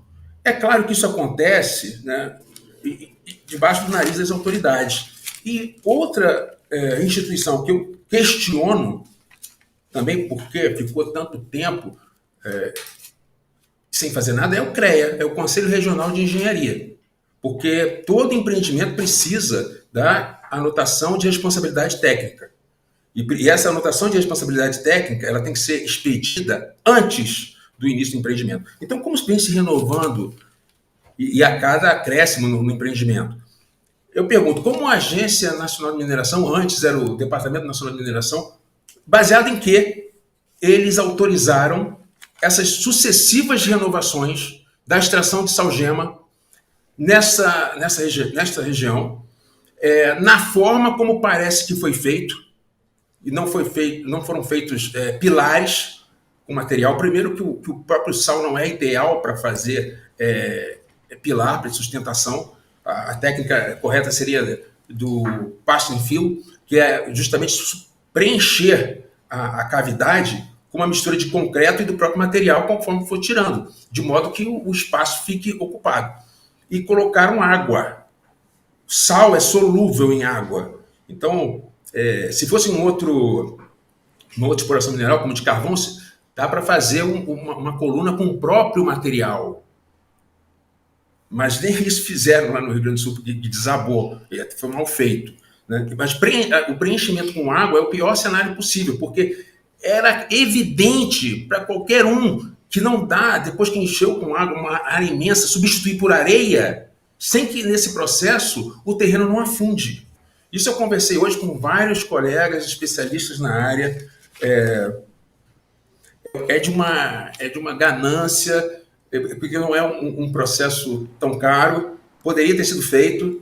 [SPEAKER 8] É claro que isso acontece, né, debaixo do nariz das autoridades. E outra instituição que eu questiono, também porque ficou tanto tempo sem fazer nada, é o CREA, é o Conselho Regional de Engenharia. Porque todo empreendimento precisa da anotação de responsabilidade técnica. E essa anotação de responsabilidade técnica ela tem que ser expedida antes do início do empreendimento. Então, como vem se renovando e a cada acréscimo no empreendimento? Eu pergunto, como a Agência Nacional de Mineração, antes era o Departamento Nacional de Mineração, baseado em que eles autorizaram essas sucessivas renovações da extração de salgema nesta região, na forma como parece que foi feito, e não foram feitos pilares com material. Primeiro, que o próprio sal não é ideal para fazer pilar, para sustentação. A técnica correta seria do pasto and fill, que é justamente preencher a cavidade com uma mistura de concreto e do próprio material conforme for tirando, de modo que o espaço fique ocupado. E colocaram água. Sal é solúvel em água. Então, se fosse uma outra exploração mineral, como de carvão, dá para fazer uma coluna com o próprio material. Mas nem isso fizeram lá no Rio Grande do Sul, porque desabou, foi mal feito. Né? Mas o preenchimento com água é o pior cenário possível, porque era evidente para qualquer um que não dá, depois que encheu com água uma área imensa, substituir por areia, sem que nesse processo o terreno não afunde. Isso eu conversei hoje com vários colegas especialistas na área. É de uma ganância, porque não é um processo tão caro, poderia ter sido feito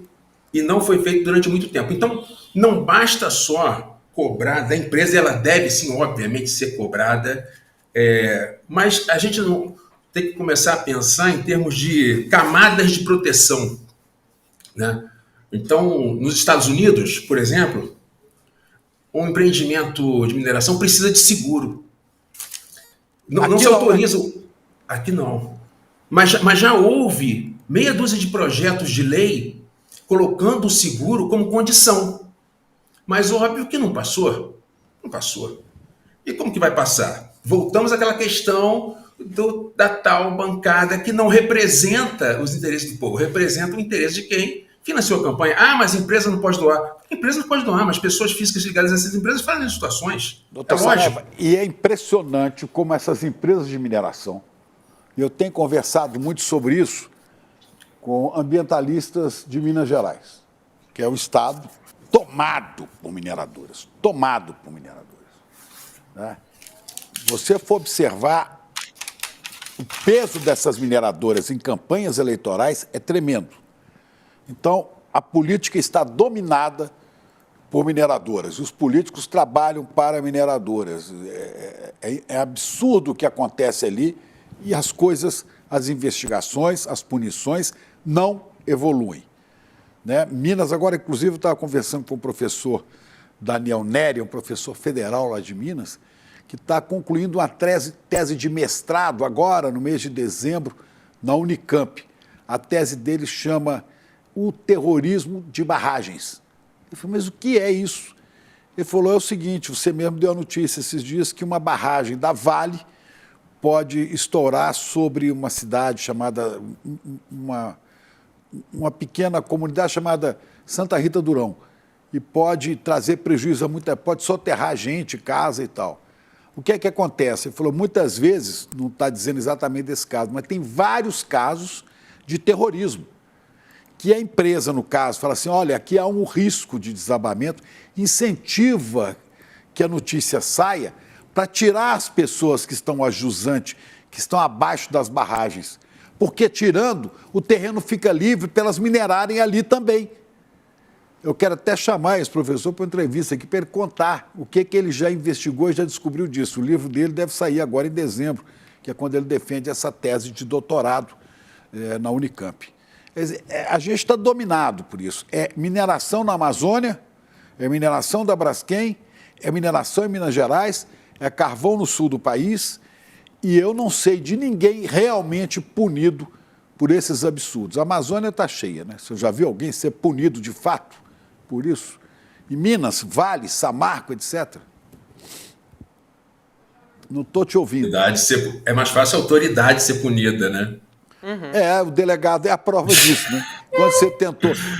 [SPEAKER 8] e não foi feito durante muito tempo. Então, não basta só cobrar da empresa, ela deve sim, obviamente, ser cobrada, mas a gente não tem que começar a pensar em termos de camadas de proteção, né? Então, nos Estados Unidos, por exemplo, um empreendimento de mineração precisa de seguro. Não se autoriza... Aqui não. Mas já houve meia dúzia de projetos de lei colocando o seguro como condição. Mas óbvio que não passou. Não passou. E como que vai passar? Voltamos àquela questão da tal bancada que não representa os interesses do povo, representa o interesse de quem financiou a campanha. Mas a empresa não pode doar. A empresa não pode doar, mas pessoas físicas ligadas a essas empresas fazem as situações.
[SPEAKER 4] Doutor Saraiva, e é impressionante como essas empresas de mineração, eu tenho conversado muito sobre isso com ambientalistas de Minas Gerais, que é o estado tomado por mineradoras, né? Você for observar o peso dessas mineradoras em campanhas eleitorais é tremendo. Então, a política está dominada por mineradoras. Os políticos trabalham para mineradoras. É absurdo o que acontece ali e as coisas, as investigações, as punições não evoluem, né? Minas, agora, inclusive, eu estava conversando com o professor Daniel Neri, um professor federal lá de Minas, que está concluindo uma tese de mestrado agora, no mês de dezembro, na Unicamp. A tese dele chama O Terrorismo de Barragens. Eu falei, mas o que é isso? Ele falou, é o seguinte, você mesmo deu a notícia esses dias que uma barragem da Vale pode estourar sobre uma cidade chamada, uma pequena comunidade chamada Santa Rita Durão, e pode trazer prejuízo a muita, pode soterrar gente, casa e tal. O que é que acontece? Ele falou, muitas vezes, não está dizendo exatamente desse caso, mas tem vários casos de terrorismo, que a empresa, no caso, fala assim, olha, aqui há um risco de desabamento, incentiva que a notícia saia para tirar as pessoas que estão a jusante, que estão abaixo das barragens, porque tirando, o terreno fica livre para elas minerarem ali também. Eu quero até chamar esse professor para uma entrevista aqui, para ele contar o que ele já investigou e já descobriu disso. O livro dele deve sair agora em dezembro, que é quando ele defende essa tese de doutorado na Unicamp. Quer dizer, a gente está dominado por isso. É mineração na Amazônia, é mineração da Braskem, é mineração em Minas Gerais, é carvão no sul do país E eu não sei de ninguém realmente punido por esses absurdos. A Amazônia está cheia, né? Você já viu alguém ser punido de fato por isso? Em Minas, Vale, Samarco, etc. Não estou te ouvindo.
[SPEAKER 8] É mais fácil a autoridade ser punida, né?
[SPEAKER 4] O delegado é a prova disso, né?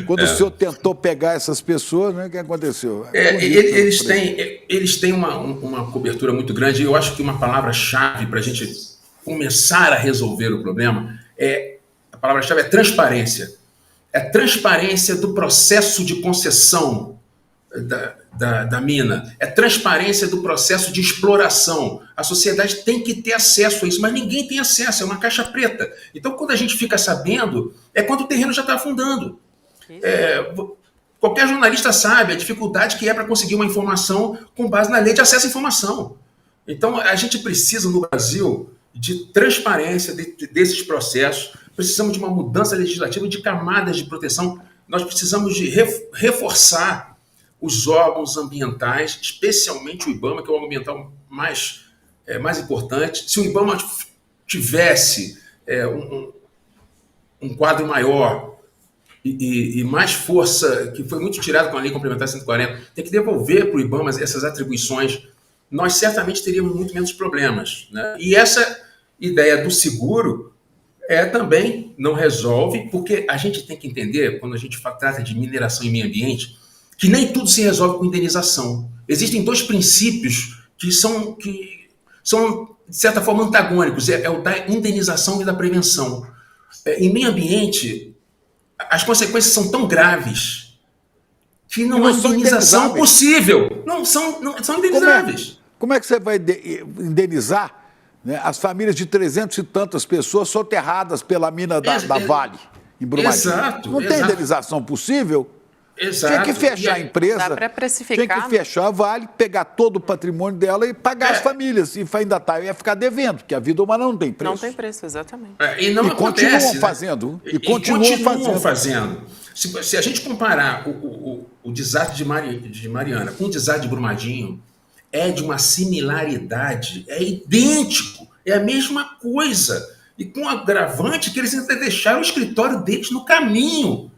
[SPEAKER 4] Quando o senhor tentou pegar essas pessoas, né, o que aconteceu?
[SPEAKER 8] Eles têm uma cobertura muito grande. Eu acho que uma palavra-chave para a gente começar a resolver o problema a palavra-chave é transparência. É transparência do processo de concessão da mina. É transparência do processo de exploração. A sociedade tem que ter acesso a isso, mas ninguém tem acesso, é uma caixa preta. Então, quando a gente fica sabendo, é quando o terreno já está afundando. Qualquer jornalista sabe a dificuldade que é para conseguir uma informação com base na lei de acesso à informação. Então, a gente precisa, no Brasil, de transparência desses processos, precisamos de uma mudança legislativa de camadas de proteção, nós precisamos de reforçar os órgãos ambientais, especialmente o IBAMA, que é o órgão ambiental mais importante. Se o IBAMA tivesse um quadro maior e mais força, que foi muito tirado com a Lei Complementar 140, tem que devolver para o IBAMA essas atribuições, nós certamente teríamos muito menos problemas, né? E essa ideia do seguro também não resolve, porque a gente tem que entender, quando a gente trata de mineração e meio ambiente, que nem tudo se resolve com indenização. Existem dois princípios que são, de certa forma, antagônicos. É o da indenização e da prevenção. Em meio ambiente, as consequências são tão graves que não há indenização possível. Não são indenizáveis.
[SPEAKER 4] Como é que você vai indenizar, né, as famílias de 300 e tantas pessoas soterradas pela mina da Vale, em Brumadinho? Não tem indenização possível?
[SPEAKER 8] Exato.
[SPEAKER 4] Tinha que fechar a empresa,
[SPEAKER 3] dá para precificar,
[SPEAKER 4] tinha que fechar a Vale, pegar todo o patrimônio dela e pagar as famílias. E ainda ia ficar devendo, porque a vida humana não tem preço.
[SPEAKER 3] Não tem preço, exatamente.
[SPEAKER 8] E não acontece,
[SPEAKER 4] continuam fazendo. E continuam fazendo.
[SPEAKER 8] Se a gente comparar o desastre de Mariana com o desastre de Brumadinho, é de uma similaridade, é idêntico, é a mesma coisa. E com agravante que eles ainda deixaram o escritório deles no caminho.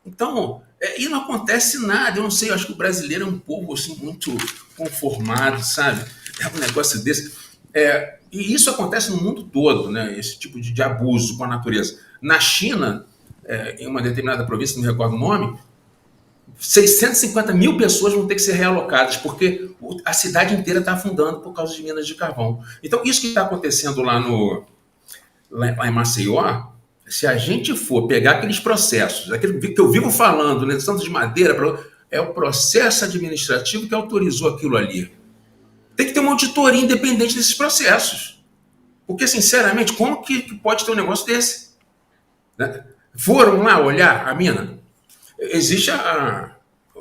[SPEAKER 8] Então, e não acontece nada. Eu não sei, eu acho que o brasileiro é um povo assim, muito conformado, sabe? É um negócio desse. E isso acontece no mundo todo, né? Esse tipo de abuso com a natureza. Na China, em uma determinada província, não me recordo o nome, 650 mil pessoas vão ter que ser realocadas, porque a cidade inteira está afundando por causa de minas de carvão. Então, isso que está acontecendo lá em Maceió, se a gente for pegar aqueles processos, aquilo que eu vivo falando, né, Santos de Madeira, é o processo administrativo que autorizou aquilo ali. Tem que ter uma auditoria independente desses processos. Porque, sinceramente, como que pode ter um negócio desse? Né? Foram lá olhar a mina? Existe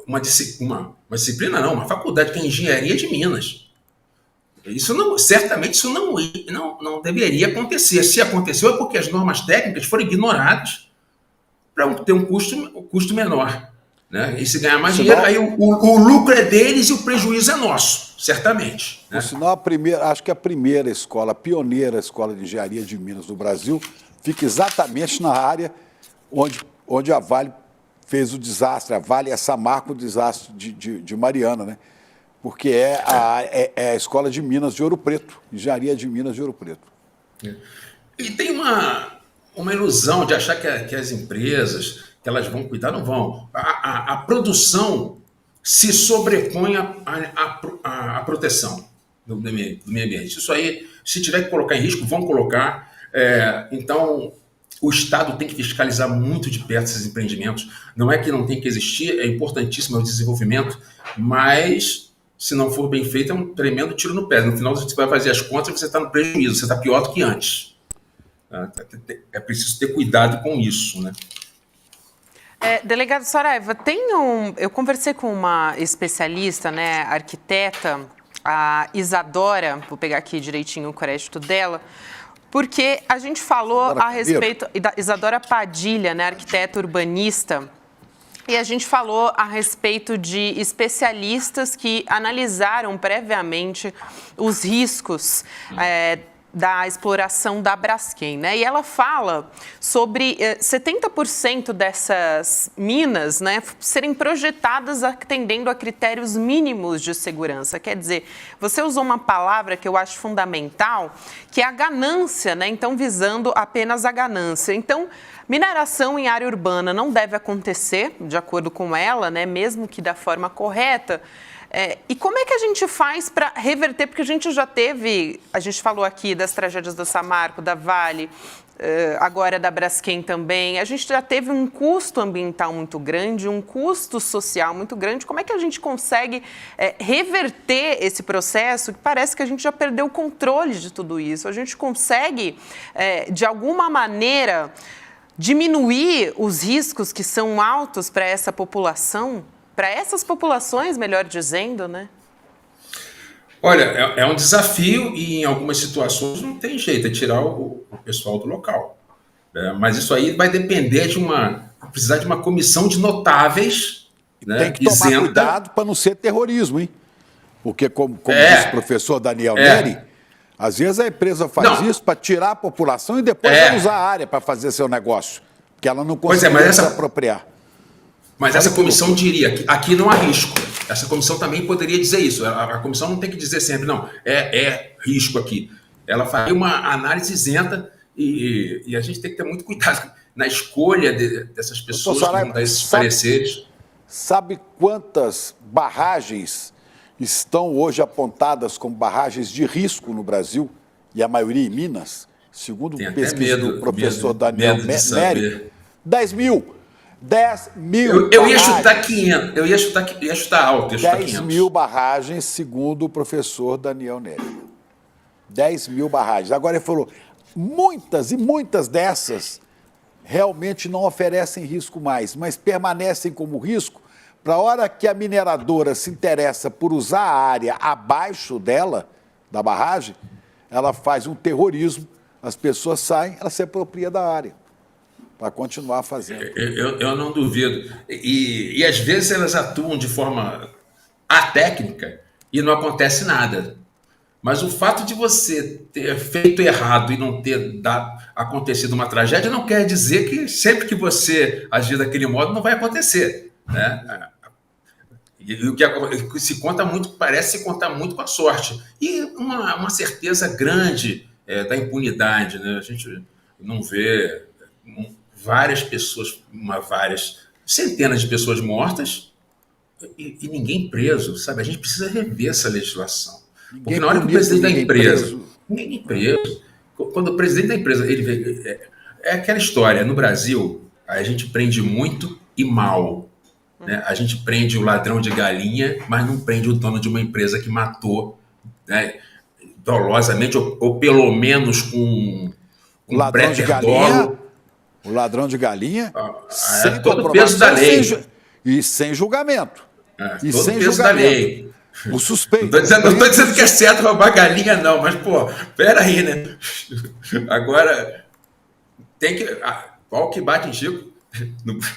[SPEAKER 8] uma disciplina, uma faculdade que é Engenharia de Minas. Certamente isso não deveria acontecer. Se aconteceu é porque as normas técnicas foram ignoradas para ter um custo menor. Né? E se ganhar mais dinheiro, aí o lucro é deles e o prejuízo é nosso, certamente. Né?
[SPEAKER 4] Por sinal, acho que a primeira escola, a pioneira escola de engenharia de Minas do Brasil, fica exatamente na área onde a Vale fez o desastre, a Vale e a Samarco, o desastre de Mariana, né? Porque é a escola de Minas de Ouro Preto, engenharia de Minas de Ouro Preto.
[SPEAKER 8] E tem uma ilusão de achar que as empresas, que elas vão cuidar, não vão. A produção se sobrepõe à proteção do meio ambiente. Isso aí, se tiver que colocar em risco, vão colocar. Então, o Estado tem que fiscalizar muito de perto esses empreendimentos. Não é que não tem que existir, é importantíssimo o desenvolvimento, mas se não for bem feito, é um tremendo tiro no pé. No final, você vai fazer as contas e você está no prejuízo, você está pior do que antes. É preciso ter cuidado com isso, né?
[SPEAKER 3] Delegado Saraiva, eu conversei com uma especialista, né, arquiteta, a Isadora, vou pegar aqui direitinho o crédito dela, porque a gente falou a respeito da Isadora Padilha, né, arquiteta urbanista, e a gente falou a respeito de especialistas que analisaram previamente os riscos da exploração da Braskem, né? E ela fala sobre 70% dessas minas, né, serem projetadas atendendo a critérios mínimos de segurança. Quer dizer, você usou uma palavra que eu acho fundamental, que é a ganância, né? Então, visando apenas a ganância. Então, mineração em área urbana não deve acontecer, de acordo com ela, né, mesmo que da forma correta. E como é que a gente faz para reverter? Porque a gente falou aqui das tragédias do Samarco, da Vale, agora da Braskem também. A gente já teve um custo ambiental muito grande, um custo social muito grande. Como é que a gente consegue reverter esse processo? Que parece que a gente já perdeu o controle de tudo isso. A gente consegue, de alguma maneira, diminuir os riscos que são altos para essa população? Para essas populações, melhor dizendo, né?
[SPEAKER 8] Olha, é um desafio e em algumas situações não tem jeito, é tirar o pessoal do local. Mas isso aí vai depender precisar de uma comissão de notáveis, né,
[SPEAKER 4] tem que tomar cuidado para não ser terrorismo, hein? Porque, como disse o professor Daniel Neri, às vezes a empresa faz isso para tirar a população e depois vai usar a área para fazer seu negócio, porque ela não consegue se apropriar.
[SPEAKER 8] Mas essa comissão diria que aqui não há risco. Essa comissão também poderia dizer isso. A comissão não tem que dizer sempre, não, é risco aqui. Ela faria uma análise isenta e a gente tem que ter muito cuidado na escolha dessas pessoas que vão dar esses pareceres.
[SPEAKER 4] Sabe quantas barragens estão hoje apontadas como barragens de risco no Brasil? E a maioria em Minas? Segundo pesquisa do professor Daniel Neri, 10 mil. 10 mil
[SPEAKER 8] eu ia chutar 500, eu ia chutar alto,
[SPEAKER 4] 10 mil barragens, segundo o professor Daniel Neri. 10 mil barragens. Agora ele falou, muitas e muitas dessas realmente não oferecem risco mais, mas permanecem como risco para a hora que a mineradora se interessa por usar a área abaixo dela, da barragem, ela faz um terrorismo, as pessoas saem, ela se apropria da área. Para continuar fazendo.
[SPEAKER 8] Eu não duvido. E às vezes elas atuam de forma atécnica e não acontece nada. Mas o fato de você ter feito errado e não ter acontecido uma tragédia não quer dizer que sempre que você agir daquele modo não vai acontecer, né? E o que se conta muito, parece se contar muito com a sorte. E uma certeza grande da impunidade, né? A gente não vê centenas de pessoas mortas e ninguém preso, sabe? A gente precisa rever essa legislação. Porque na hora que o presidente da empresa... Ninguém preso. Quando o presidente da empresa... É aquela história, no Brasil, a gente prende muito e mal. Né? A gente prende o ladrão de galinha, mas não prende o dono de uma empresa que matou, né, dolosamente, ou pelo menos com um pré-dolo.
[SPEAKER 4] O ladrão de galinha, sem
[SPEAKER 8] todo o peso da lei.
[SPEAKER 4] E sem julgamento.
[SPEAKER 8] E sem peso da lei.
[SPEAKER 4] O suspeito.
[SPEAKER 8] Não estou dizendo que é certo roubar galinha, não, mas, peraí, né? Agora, tem que... Qual que bate em Chico?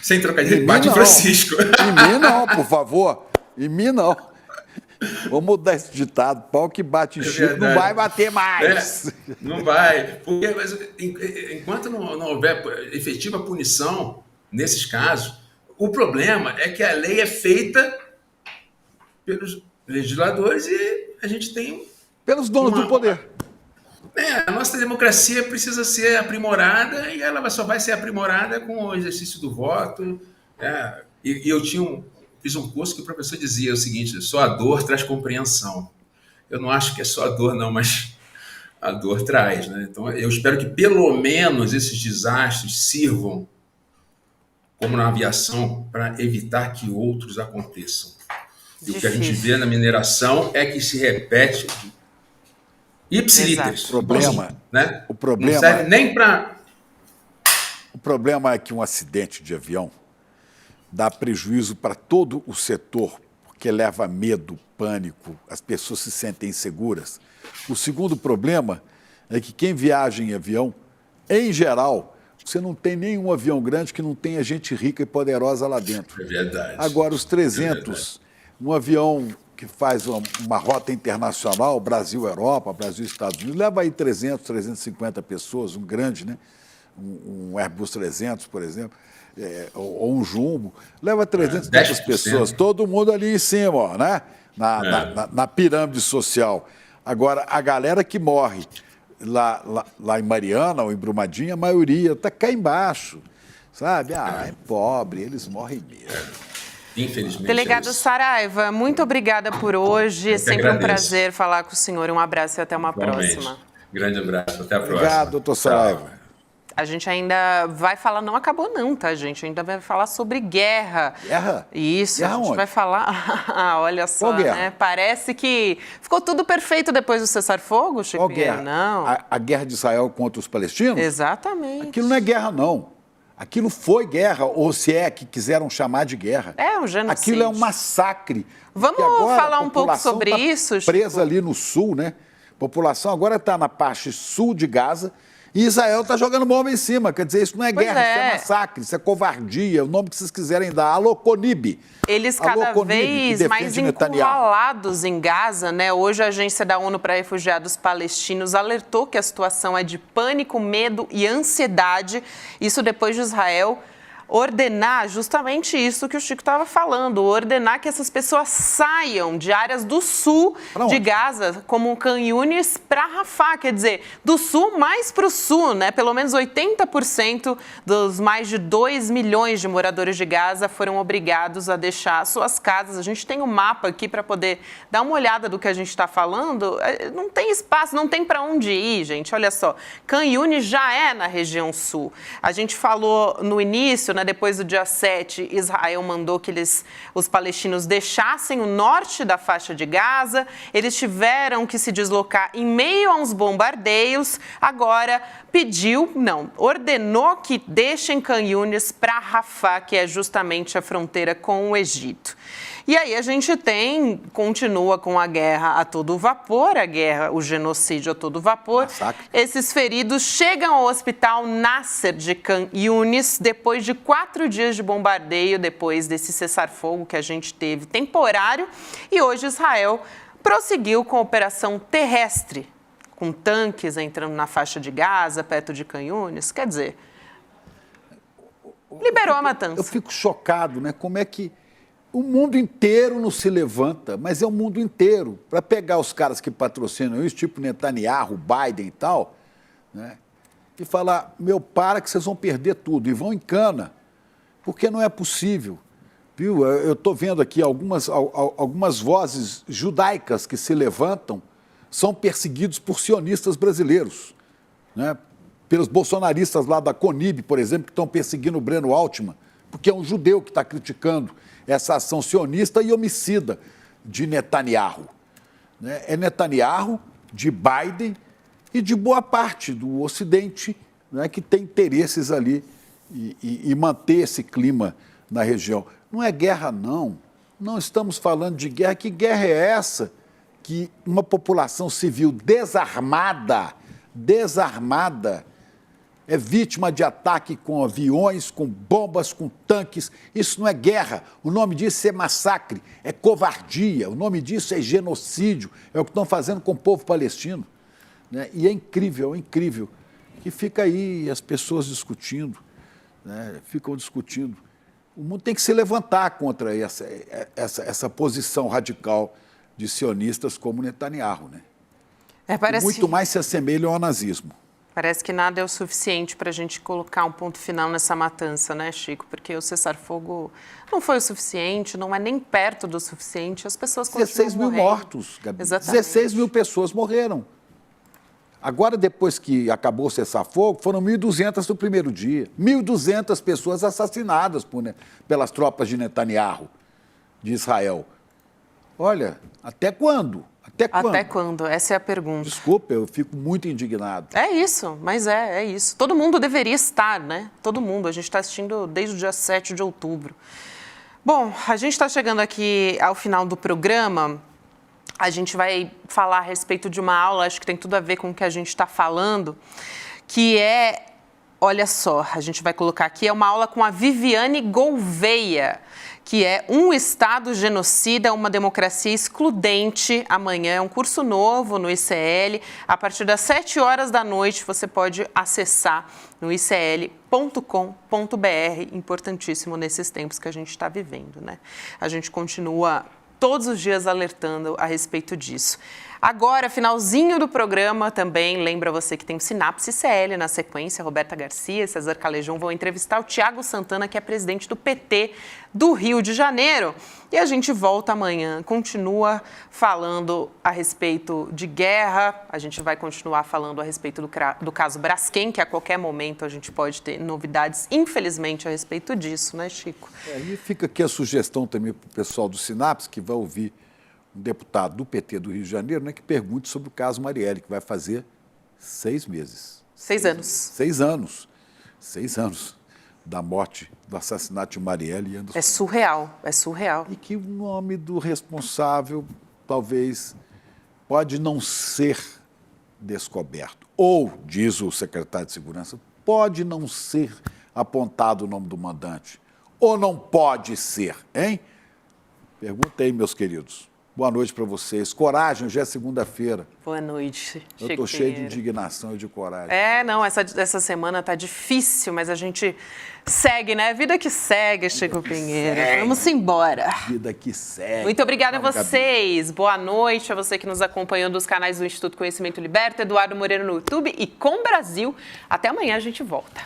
[SPEAKER 8] Sem trocadilho, bate em Francisco.
[SPEAKER 4] Em mim não, por favor. Em mim não. Vamos mudar esse ditado. Pau que bate em Chico não vai bater mais.
[SPEAKER 8] Não vai. Porque enquanto não houver efetiva punição nesses casos, o problema é que a lei é feita pelos legisladores e a gente tem...
[SPEAKER 4] Pelos donos do poder.
[SPEAKER 8] A nossa democracia precisa ser aprimorada e ela só vai ser aprimorada com o exercício do voto. E eu fiz um curso que o professor dizia o seguinte: só a dor traz compreensão. Eu não acho que é só a dor, não, mas a dor traz, né? Então, eu espero que pelo menos esses desastres sirvam, como na aviação, para evitar que outros aconteçam. E o que a gente vê na mineração é que se repete ipsilíteres.
[SPEAKER 4] O problema
[SPEAKER 8] não serve nem para...
[SPEAKER 4] O problema é que um acidente de avião dá prejuízo para todo o setor, porque leva medo, pânico, as pessoas se sentem inseguras. O segundo problema é que quem viaja em avião, em geral, você não tem nenhum avião grande que não tenha gente rica e poderosa lá dentro.
[SPEAKER 8] É verdade.
[SPEAKER 4] Agora, os 300, um avião que faz uma rota internacional, Brasil-Europa, Brasil-Estados Unidos, leva aí 300, 350 pessoas, um grande, né? Um Airbus 300, por exemplo, ou um Jumbo, leva 300 pessoas, todo mundo ali em cima, ó, né? Na pirâmide social. Agora, a galera que morre lá em Mariana ou em Brumadinho, a maioria está cá embaixo, sabe? É pobre, eles morrem mesmo.
[SPEAKER 8] Infelizmente.
[SPEAKER 3] Delegado Saraiva, muito obrigada por hoje. É sempre um prazer falar com o senhor. Um abraço e até uma próxima.
[SPEAKER 8] Grande abraço, até a próxima.
[SPEAKER 4] Obrigado, doutor Saraiva.
[SPEAKER 3] A gente ainda vai falar, não acabou não, tá, gente? Ainda vai falar sobre guerra.
[SPEAKER 4] Guerra?
[SPEAKER 3] Isso,
[SPEAKER 4] guerra
[SPEAKER 3] a gente
[SPEAKER 4] onde?
[SPEAKER 3] vai falar... Olha só,
[SPEAKER 4] Qual guerra?
[SPEAKER 3] Né? Parece que ficou tudo perfeito depois do cessar-fogo, Chico.
[SPEAKER 4] Qual guerra?
[SPEAKER 3] Não.
[SPEAKER 4] A guerra de Israel contra os palestinos?
[SPEAKER 3] Exatamente.
[SPEAKER 4] Aquilo não é guerra, não. Aquilo foi guerra, ou se é que quiseram chamar de guerra.
[SPEAKER 3] É um genocídio.
[SPEAKER 4] Aquilo é um massacre.
[SPEAKER 3] Vamos falar um pouco sobre isso, Chico?
[SPEAKER 4] Presa ali no sul, né? A população agora está na parte sul de Gaza e Israel está jogando bomba em cima. Quer dizer, isso não é guerra, isso é massacre, isso é covardia, o nome que vocês quiserem dar. Alô, Conib.
[SPEAKER 3] Eles cada vez mais encurralados em Gaza, né? Hoje a Agência da ONU para Refugiados Palestinos alertou que a situação é de pânico, medo e ansiedade. Isso depois de Israel ordenar justamente isso que o Chico estava falando, ordenar que essas pessoas saiam de áreas do sul de Gaza, como Khan Yunis, para Rafah, quer dizer, do sul mais para o sul, né? Pelo menos 80% dos mais de 2 milhões de moradores de Gaza foram obrigados a deixar suas casas. A gente tem um mapa aqui para poder dar uma olhada do que a gente está falando. Não tem espaço, não tem para onde ir, gente. Olha só, Khan Yunis já é na região sul. A gente falou no início, né, depois do dia 7, Israel mandou que os palestinos deixassem o norte da faixa de Gaza. Eles tiveram que se deslocar em meio a uns bombardeios. Agora ordenou que deixem Khan Yunis para Rafah, que é justamente a fronteira com o Egito. E aí a gente continua com a guerra a todo vapor, o genocídio a todo vapor.
[SPEAKER 4] Massacre.
[SPEAKER 3] Esses feridos chegam ao hospital Nasser de Khan Yunis depois de 4 dias de bombardeio, depois desse cessar-fogo que a gente teve temporário. E hoje Israel prosseguiu com a operação terrestre, com tanques entrando na faixa de Gaza, perto de Khan Yunis. Quer dizer, liberou a matança.
[SPEAKER 4] Eu fico chocado, né? Como é que o mundo inteiro não se levanta, mas é o mundo inteiro, para pegar os caras que patrocinam isso, tipo Netanyahu, Biden e tal, né? E falar, para que vocês vão perder tudo, e vão em cana, porque não é possível. Viu? Eu estou vendo aqui algumas vozes judaicas que se levantam, são perseguidos por sionistas brasileiros, né? Pelos bolsonaristas lá da Conib, por exemplo, que estão perseguindo o Breno Altman, porque é um judeu que está criticando essa ação sionista e homicida de Netanyahu. Né? É Netanyahu, de Biden e de boa parte do Ocidente, né, que tem interesses ali e manter esse clima na região. Não é guerra, não. Não estamos falando de guerra. Que guerra é essa? Que uma população civil desarmada é vítima de ataque com aviões, com bombas, com tanques. Isso não é guerra. O nome disso é massacre, é covardia. O nome disso é genocídio. É o que estão fazendo com o povo palestino. Né? E é incrível que fica aí as pessoas discutindo, né? Ficam discutindo. O mundo tem que se levantar contra essa posição radical de sionistas como Netanyahu. Né? Muito mais se assemelham ao nazismo.
[SPEAKER 3] Parece que nada é o suficiente para a gente colocar um ponto final nessa matança, né, Chico? Porque o cessar-fogo não foi o suficiente, não é nem perto do suficiente, as pessoas continuam
[SPEAKER 4] 16 mil
[SPEAKER 3] morrendo.
[SPEAKER 4] Mortos, Gabi.
[SPEAKER 3] Exatamente.
[SPEAKER 4] 16 mil pessoas morreram. Agora, depois que acabou o cessar-fogo, foram 1.200 no primeiro dia. 1.200 pessoas assassinadas pelas tropas de Netanyahu, de Israel. Olha, até quando?
[SPEAKER 3] Até quando? Essa é a pergunta.
[SPEAKER 4] Desculpa, eu fico muito indignado.
[SPEAKER 3] É isso, mas é isso. Todo mundo deveria estar, né? Todo mundo. A gente está assistindo desde o dia 7 de outubro. Bom, a gente está chegando aqui ao final do programa. A gente vai falar a respeito de uma aula, acho que tem tudo a ver com o que a gente está falando, que olha só, a gente vai colocar aqui, é uma aula com a Viviane Gouveia, que é Um Estado Genocida, uma democracia excludente. Amanhã é um curso novo no ICL. A partir das 7 horas da noite, você pode acessar no icl.com.br, importantíssimo nesses tempos que a gente está vivendo, né? A gente continua todos os dias alertando a respeito disso. Agora, finalzinho do programa também, lembra você que tem o Sinapse ICL na sequência. Roberta Garcia e César Calejão vão entrevistar o Tiago Santana, que é presidente do PT do Rio de Janeiro. E a gente volta amanhã, continua falando a respeito de guerra, a gente vai continuar falando a respeito do caso Braskem, que a qualquer momento a gente pode ter novidades, infelizmente, a respeito disso, né, Chico?
[SPEAKER 4] E fica aqui a sugestão também para o pessoal do Sinapse, que vai ouvir um deputado do PT do Rio de Janeiro, né, que pergunte sobre o caso Marielle, que vai fazer 6 meses.
[SPEAKER 3] 6 anos.
[SPEAKER 4] 6 anos. 6 anos da morte, do assassinato de Marielle e Anderson.
[SPEAKER 3] É surreal, é surreal.
[SPEAKER 4] E que o nome do responsável, talvez, pode não ser descoberto. Ou, diz o secretário de Segurança, pode não ser apontado o nome do mandante. Ou não pode ser, hein? Pergunta aí, meus queridos. Boa noite para vocês. Coragem, já é segunda-feira.
[SPEAKER 3] Boa noite, Chico.
[SPEAKER 4] Eu estou cheio de indignação e de coragem.
[SPEAKER 3] Não, essa semana tá difícil, mas a gente segue, né? Vida que segue, Chico Pinheiro. Vamos embora.
[SPEAKER 4] Vida que segue.
[SPEAKER 3] Muito obrigada a vocês. Boa noite a você que nos acompanhou dos canais do Instituto Conhecimento Liberta, Eduardo Moreira no YouTube e Com Brasil. Até amanhã a gente volta.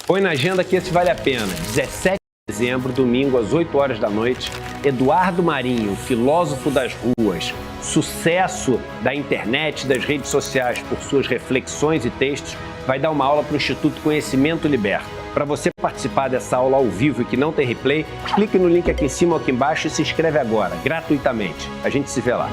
[SPEAKER 9] Põe na agenda que esse vale a pena. 17 de dezembro, domingo, às 8 horas da noite, Eduardo Marinho, filósofo das ruas, sucesso da internet, das redes sociais por suas reflexões e textos, vai dar uma aula para o Instituto Conhecimento Liberta. Para você participar dessa aula ao vivo e que não tem replay, clique no link aqui em cima ou aqui embaixo e se inscreve agora, gratuitamente. A gente se vê lá.